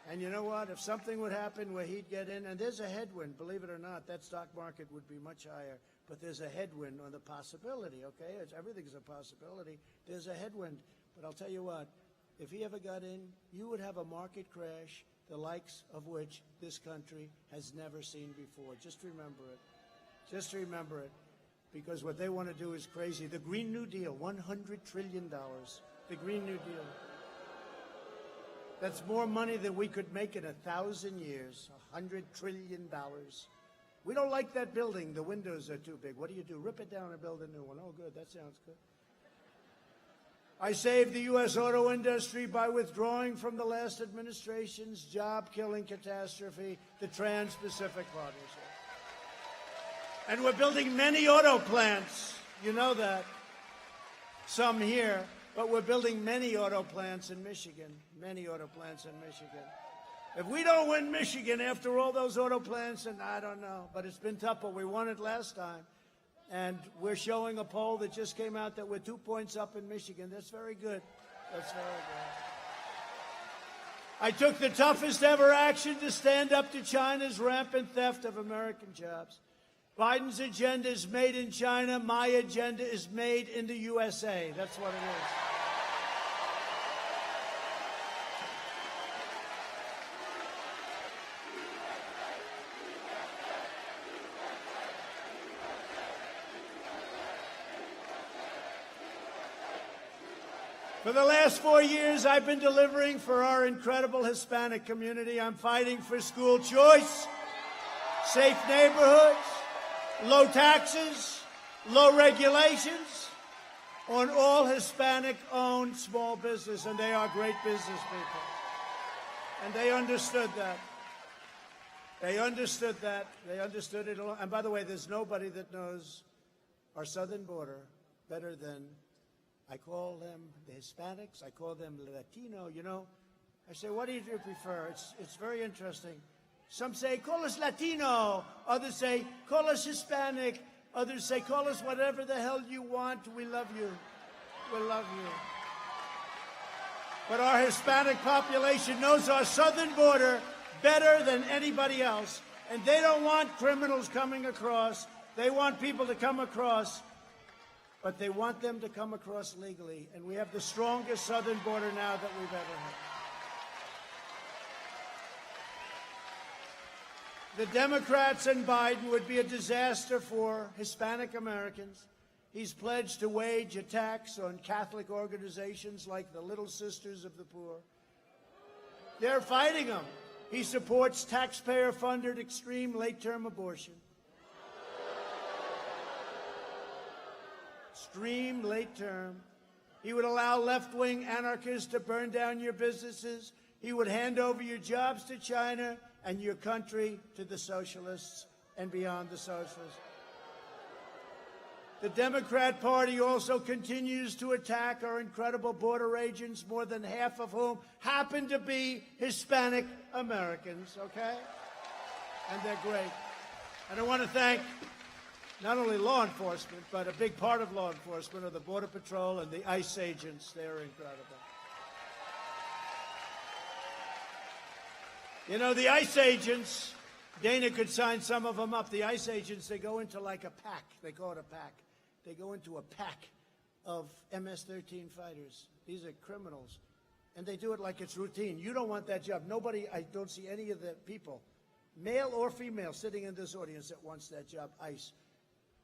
And you know what? If something would happen where he'd get in, and there's a headwind, believe it or not, that stock market would be much higher. But there's a headwind on the possibility, okay? Everything's a possibility. There's a headwind. But I'll tell you what, if he ever got in, you would have a market crash the likes of which this country has never seen before. Just remember it. Just remember it. Because what they want to do is crazy. The Green New Deal, $100 trillion. The Green New Deal. That's more money than we could make in 1,000 years. $100 trillion. We don't like that building. The windows are too big. What do? Rip it down and build a new one. Oh, good. That sounds good. I saved the U.S. auto industry by withdrawing from the last administration's job-killing catastrophe, the Trans-Pacific Partnership. And we're building many auto plants. You know that. Some here, but we're building many auto plants in Michigan. Many auto plants in Michigan. If we don't win Michigan after all those auto plants, and I don't know, but it's been tough, but we won it last time. And we're showing a poll that just came out that we're 2 points up in Michigan. That's very good. That's very good. I took the toughest ever action to stand up to China's rampant theft of American jobs. Biden's agenda is made in China. My agenda is made in the USA. That's what it is. For the last 4 years, I've been delivering for our incredible Hispanic community. I'm fighting for school choice, safe neighborhoods, low taxes, low regulations on all Hispanic-owned small business, and they are great business people. And they understood that. They understood that. They understood it. And by the way, there's nobody that knows our southern border better than I call them the Hispanics. I call them Latino. You know, I say, what do you prefer? It's very interesting. Some say, call us Latino. Others say, call us Hispanic. Others say, call us whatever the hell you want. We love you. We love you. But our Hispanic population knows our southern border better than anybody else. And they don't want criminals coming across. They want people to come across. But they want them to come across legally. And we have the strongest southern border now that we've ever had. The Democrats and Biden would be a disaster for Hispanic Americans. He's pledged to wage attacks on Catholic organizations like the Little Sisters of the Poor. They're fighting him. He supports taxpayer-funded extreme late-term abortion. Extreme late-term. He would allow left-wing anarchists to burn down your businesses. He would hand over your jobs to China and your country to the socialists and beyond the socialists. The Democrat Party also continues to attack our incredible border agents, more than half of whom happen to be Hispanic Americans, okay? And they're great. And I want to thank not only law enforcement, but a big part of law enforcement are the Border Patrol and the ICE agents. They're incredible. You know, the ICE agents, Dana could sign some of them up. The ICE agents, they go into like a pack. They call it a pack. They go into a pack of MS-13 fighters. These are criminals. And they do it like it's routine. You don't want that job. Nobody, I don't see any of the people, male or female, sitting in this audience that wants that job, ICE.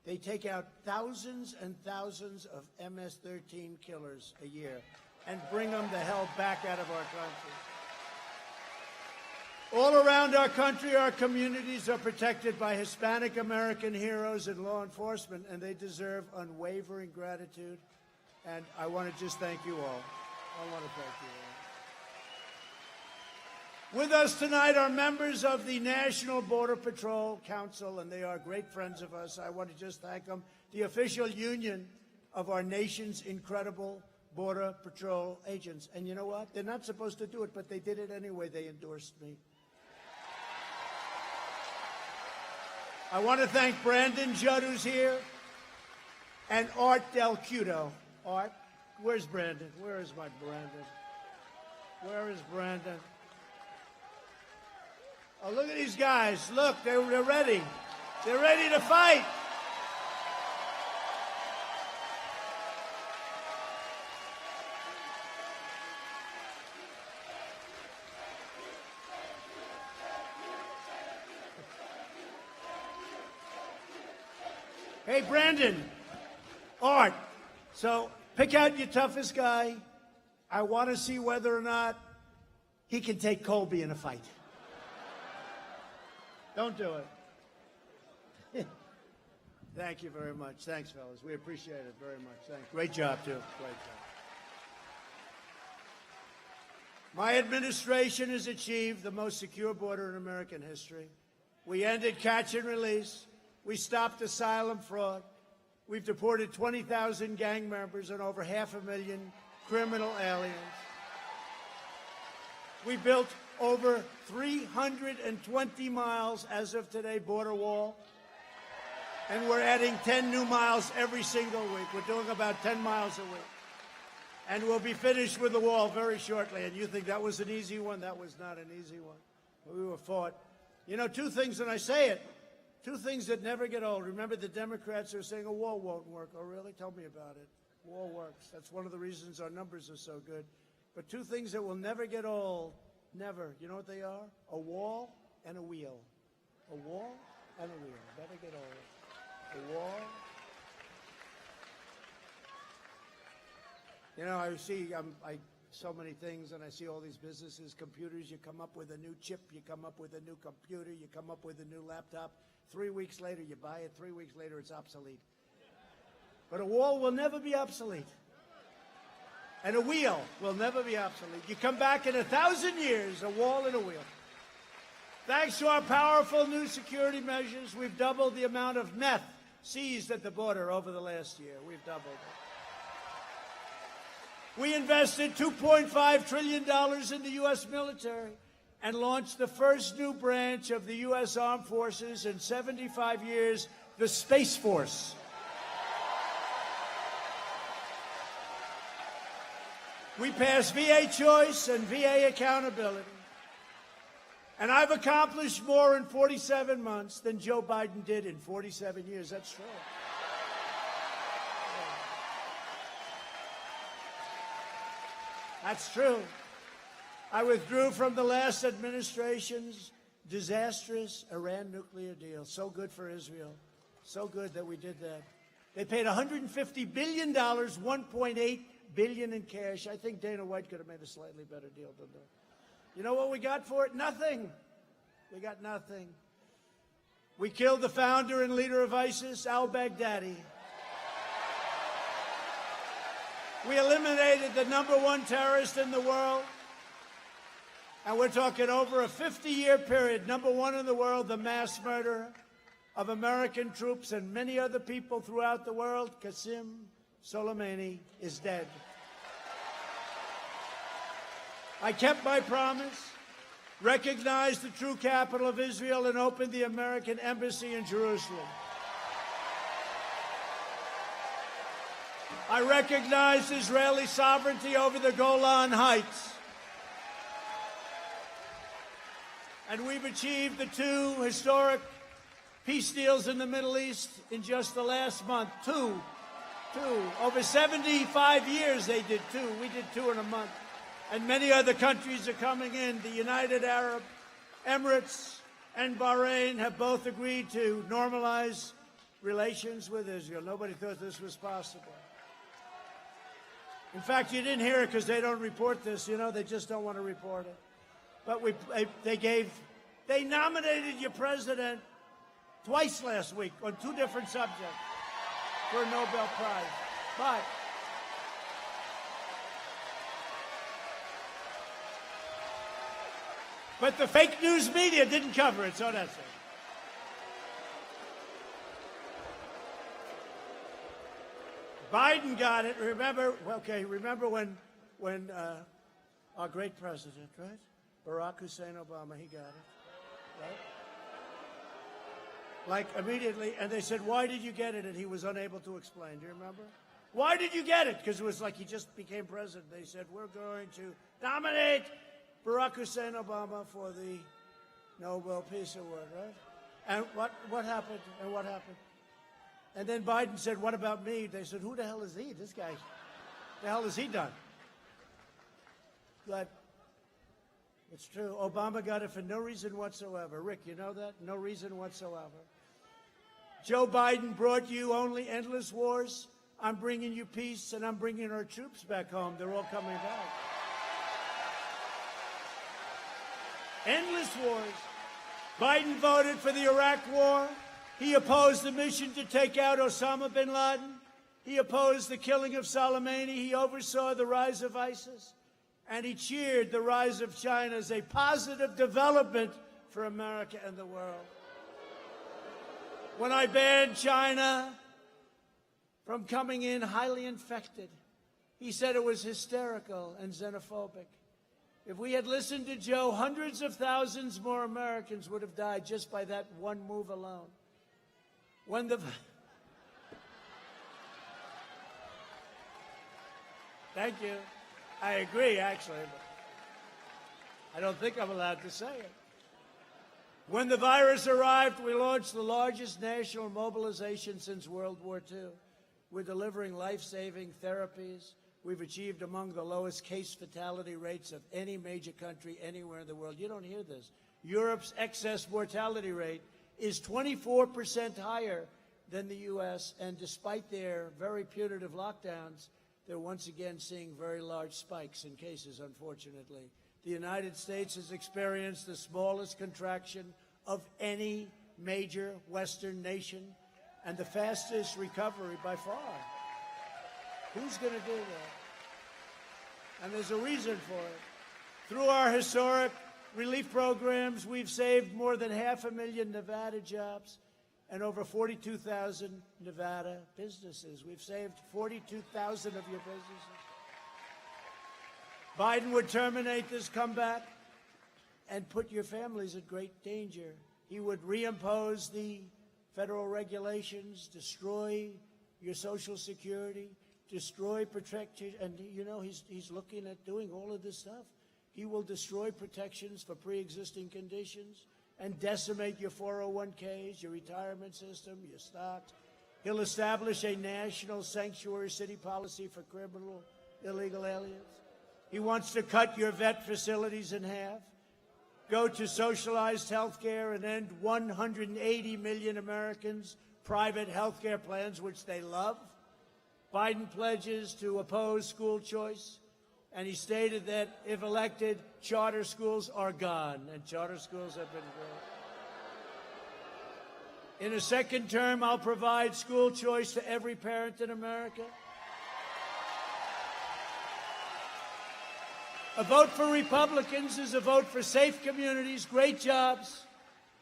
They take out thousands and thousands of MS-13 killers a year and bring them the hell back out of our country. All around our country, our communities are protected by Hispanic American heroes in law enforcement, and they deserve unwavering gratitude. And I want to just thank you all. I want to thank you all. With us tonight are members of the National Border Patrol Council, and they are great friends of us. I want to just thank them. The official union of our nation's incredible Border Patrol agents. And you know what? They're not supposed to do it, but they did it anyway. They endorsed me. I want to thank Brandon Judd, who's here, and Art Del Cudo. Art, where's Brandon? Where is my Brandon? Where is Brandon? Oh, look at these guys. Look, they're ready. They're ready to fight. Hey, Brandon, Art, so pick out your toughest guy. I want to see whether or not he can take Colby in a fight. Don't do it. Thank you very much. Thanks, fellas. We appreciate it very much. Thanks. Great job, too. Great job. My administration has achieved the most secure border in American history. We ended catch and release. We stopped asylum fraud. We've deported 20,000 gang members and over 500,000 criminal aliens. We built over 320 miles as of today border wall, and we're adding 10 new miles every single week. We're doing about 10 miles a week. And we'll be finished with the wall very shortly. And you think that was an easy one? That was not an easy one. We were fought. You know, two things, and I say it, two things that never get old. Remember, the Democrats are saying a wall won't work. Oh, really? Tell me about it. Wall works. That's one of the reasons our numbers are so good. But two things that will never get old, never. You know what they are? A wall and a wheel. A wall and a wheel. Never get old. A wall. You know, I see so many things, and I see all these businesses, computers. You come up with a new chip. You come up with a new computer. You come up with a new laptop. 3 weeks later, you buy it. 3 weeks later, it's obsolete. But a wall will never be obsolete. And a wheel will never be obsolete. You come back in 1,000 years, a wall and a wheel. Thanks to our powerful new security measures, we've doubled the amount of meth seized at the border over the last year. We've doubled it. We invested $2.5 trillion in the U.S. military and launched the first new branch of the U.S. Armed Forces in 75 years, the Space Force. We passed VA choice and VA accountability. And I've accomplished more in 47 months than Joe Biden did in 47 years. That's true. That's true. I withdrew from the last administration's disastrous Iran nuclear deal. So good for Israel. So good that we did that. They paid $150 billion, $1.8 billion in cash. I think Dana White could have made a slightly better deal than that. You know what we got for it? Nothing. We got nothing. We killed the founder and leader of ISIS, al-Baghdadi. We eliminated the #1 terrorist in the world. And we're talking over a 50-year period, #1 in the world, the mass murder of American troops and many other people throughout the world. Qasem Soleimani is dead. I kept my promise, recognized the true capital of Israel, and opened the American embassy in Jerusalem. I recognized Israeli sovereignty over the Golan Heights. And we've achieved the 2 historic peace deals in the Middle East in just the last month. Two. Over 75 years they did 2. We did 2 in a month. And many other countries are coming in. The United Arab Emirates and Bahrain have both agreed to normalize relations with Israel. Nobody thought this was possible. In fact, you didn't hear it because they don't report this. You know, they just don't want to report it. But they nominated your president twice last week on 2 different subjects for a Nobel Prize. But the fake news media didn't cover it, so that's it. Biden got it. Remember when our great president, right? Barack Hussein Obama, he got it, right? Like immediately, and they said, why did you get it? And he was unable to explain. Do you remember? Why did you get it? Because it was like he just became president. They said, we're going to nominate Barack Hussein Obama for the Nobel Peace Award, right? And what happened? And what happened? And then Biden said, what about me? They said, who the hell is he? This guy, the hell has he done? But it's true. Obama got it for no reason whatsoever. Rick, you know that? No reason whatsoever. Joe Biden brought you only endless wars. I'm bringing you peace, and I'm bringing our troops back home. They're all coming back. Endless wars. Biden voted for the Iraq War. He opposed the mission to take out Osama bin Laden. He opposed the killing of Soleimani. He oversaw the rise of ISIS. And he cheered the rise of China as a positive development for America and the world. When I banned China from coming in highly infected, he said it was hysterical and xenophobic. If we had listened to Joe, hundreds of thousands more Americans would have died just by that one move alone. When the... Thank you. I agree, actually, but I don't think I'm allowed to say it. When the virus arrived, we launched the largest national mobilization since World War II. We're delivering life-saving therapies. We've achieved among the lowest case fatality rates of any major country anywhere in the world. You don't hear this. Europe's excess mortality rate is 24% higher than the U.S., and despite their very punitive lockdowns, they're once again seeing very large spikes in cases, unfortunately. The United States has experienced the smallest contraction of any major Western nation and the fastest recovery by far. Who's going to do that? And there's a reason for it. Through our historic relief programs, we've saved more than 500,000 Nevada jobs and over 42,000 Nevada businesses. We've saved 42,000 of your businesses. Biden would terminate this comeback and put your families at great danger. He would reimpose the federal regulations, destroy your Social Security, destroy protection, and you know he's looking at doing all of this stuff. He will destroy protections for pre-existing conditions and decimate your 401ks, your retirement system, your stocks. He'll establish a national sanctuary city policy for criminal illegal aliens. He wants to cut your vet facilities in half, go to socialized health care, and end 180 million Americans' private health care plans, which they love. Biden pledges to oppose school choice, And he stated that if elected, charter schools are gone, and charter schools have been built. In a second term, I'll provide school choice to every parent in America. A vote for Republicans is a vote for safe communities, great jobs,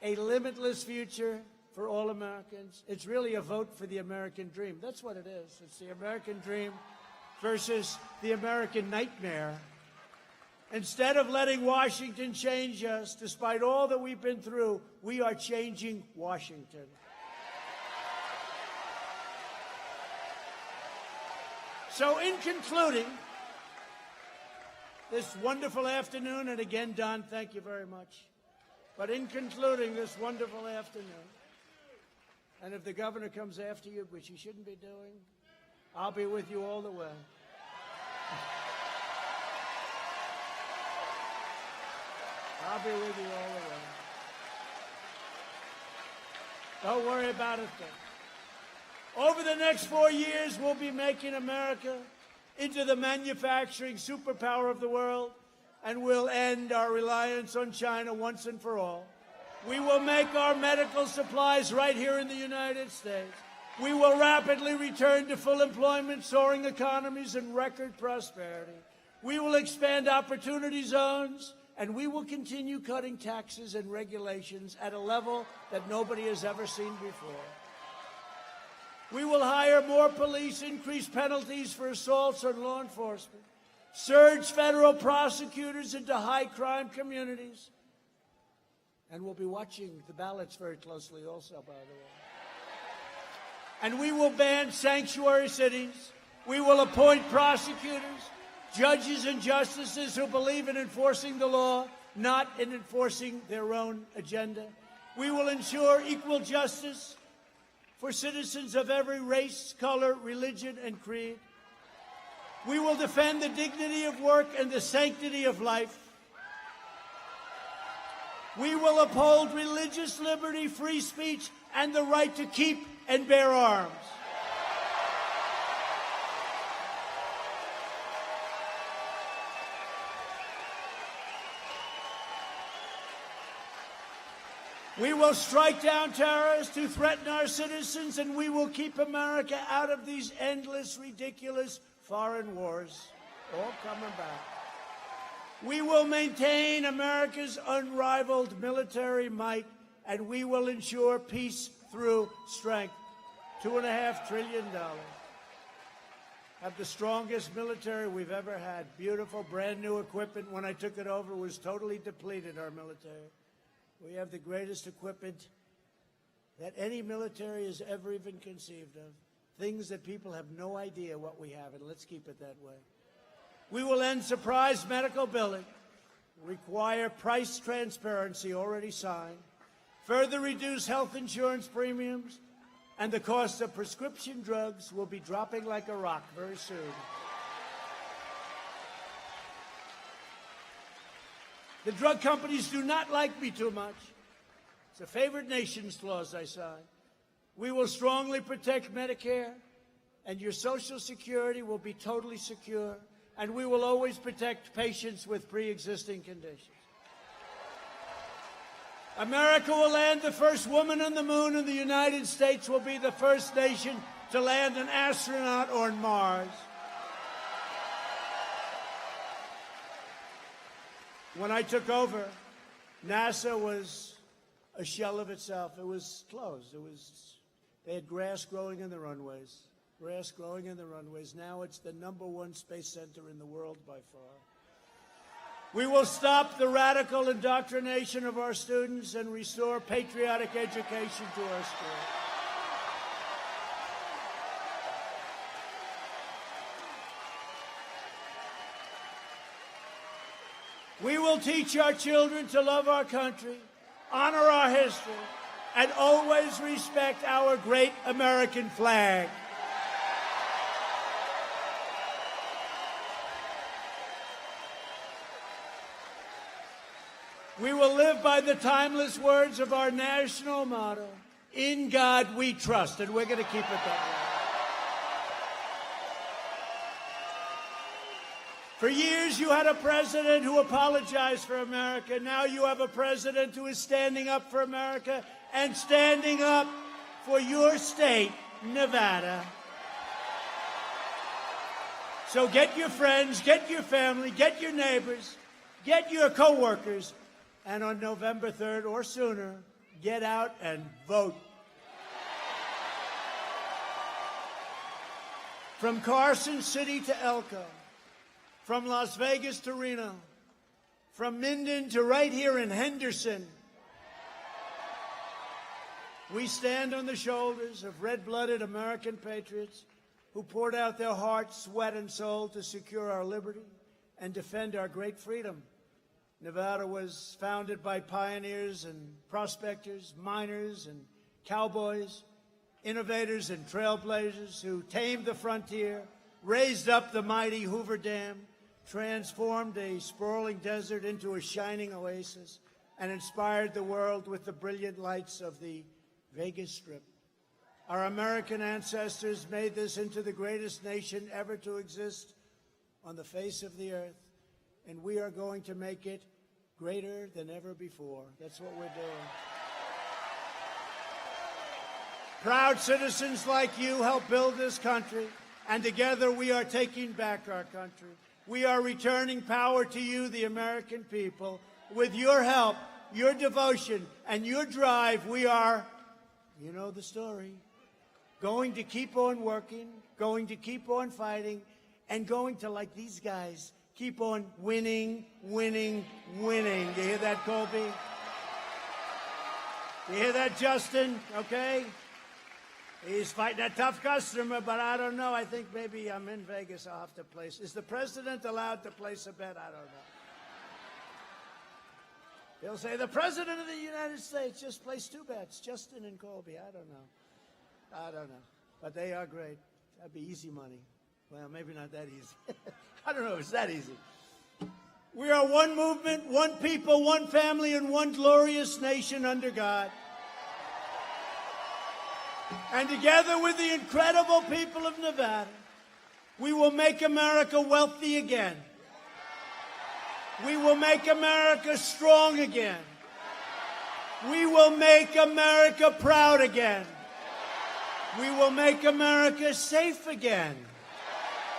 a limitless future for all Americans. It's really a vote for the American dream. That's what it is. It's the American dream versus the American nightmare. Instead of letting Washington change us, despite all that we've been through, we are changing Washington. So in concluding this wonderful afternoon, and again, Don, thank you very much. But in concluding this wonderful afternoon, and if the governor comes after you, which he shouldn't be doing, I'll be with you all the way. I'll be with you all the way. Don't worry about it, though. Over the next 4 years, we'll be making America into the manufacturing superpower of the world, and we'll end our reliance on China once and for all. We will make our medical supplies right here in the United States. We will rapidly return to full employment, soaring economies, and record prosperity. We will expand opportunity zones, and we will continue cutting taxes and regulations at a level that nobody has ever seen before. We will hire more police, increase penalties for assaults on law enforcement, surge federal prosecutors into high-crime communities, and we'll be watching the ballots very closely also, by the way. And we will ban sanctuary cities. We will appoint prosecutors, judges, and justices who believe in enforcing the law, not in enforcing their own agenda. We will ensure equal justice for citizens of every race, color, religion, and creed. We will defend the dignity of work and the sanctity of life. We will uphold religious liberty, free speech, and the right to keep and bear arms. We will strike down terrorists who threaten our citizens, and we will keep America out of these endless, ridiculous foreign wars, all coming back. We will maintain America's unrivaled military might, and we will ensure peace through strength. $2.5 trillion. Have the strongest military we've ever had. Beautiful, brand new equipment. When I took it over, it was totally depleted, our military. We have the greatest equipment that any military has ever even conceived of. Things that people have no idea what we have, and let's keep it that way. We will end surprise medical billing, require price transparency already signed, further reduce health insurance premiums, and the cost of prescription drugs will be dropping like a rock very soon. The drug companies do not like me too much. It's a favored nations clause I signed. We will strongly protect Medicare, and your Social Security will be totally secure, and we will always protect patients with pre-existing conditions. America will land the first woman on the moon, and the United States will be the first nation to land an astronaut on Mars. When I took over, NASA was a shell of itself. It was closed. They had grass growing in the runways. Grass growing in the runways. Now it's the #1 space center in the world by far. We will stop the radical indoctrination of our students and restore patriotic education to our schools. We will teach our children to love our country, honor our history, and always respect our great American flag. We will live by the timeless words of our national motto, "In God we trust," and we're going to keep it that way. For years, you had a president who apologized for America. Now you have a president who is standing up for America and standing up for your state, Nevada. So get your friends, get your family, get your neighbors, get your coworkers, and on November 3rd or sooner, get out and vote. From Carson City to Elko, from Las Vegas to Reno, from Minden to right here in Henderson, we stand on the shoulders of red-blooded American patriots who poured out their heart, sweat, and soul to secure our liberty and defend our great freedom. Nevada was founded by pioneers and prospectors, miners and cowboys, innovators and trailblazers who tamed the frontier, raised up the mighty Hoover Dam, transformed a sprawling desert into a shining oasis, and inspired the world with the brilliant lights of the Vegas Strip. Our American ancestors made this into the greatest nation ever to exist on the face of the earth, and we are going to make it greater than ever before. That's what we're doing. Proud citizens like you help build this country, and together we are taking back our country. We are returning power to you, the American people. With your help, your devotion, and your drive, we are, you know the story, going to keep on working, going to keep on fighting, and going to, like these guys, keep on winning, winning, winning. Do you hear that, Colby? Do you hear that, Justin? Okay? He's fighting a tough customer, but I don't know. I think maybe I'm in Vegas. I'll have to place. Is the president allowed to place a bet? I don't know. He'll say, the president of the United States just placed 2 bets, Justin and Colby. I don't know. I don't know. But they are great. That'd be easy money. Well, maybe not that easy. I don't know if it's that easy. We are one movement, one people, one family, and one glorious nation under God. And together with the incredible people of Nevada, we will make America wealthy again. We will make America strong again. We will make America proud again. We will make America safe again.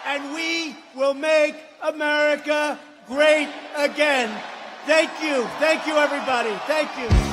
And we will make America great again. Thank you. Thank you, everybody. Thank you.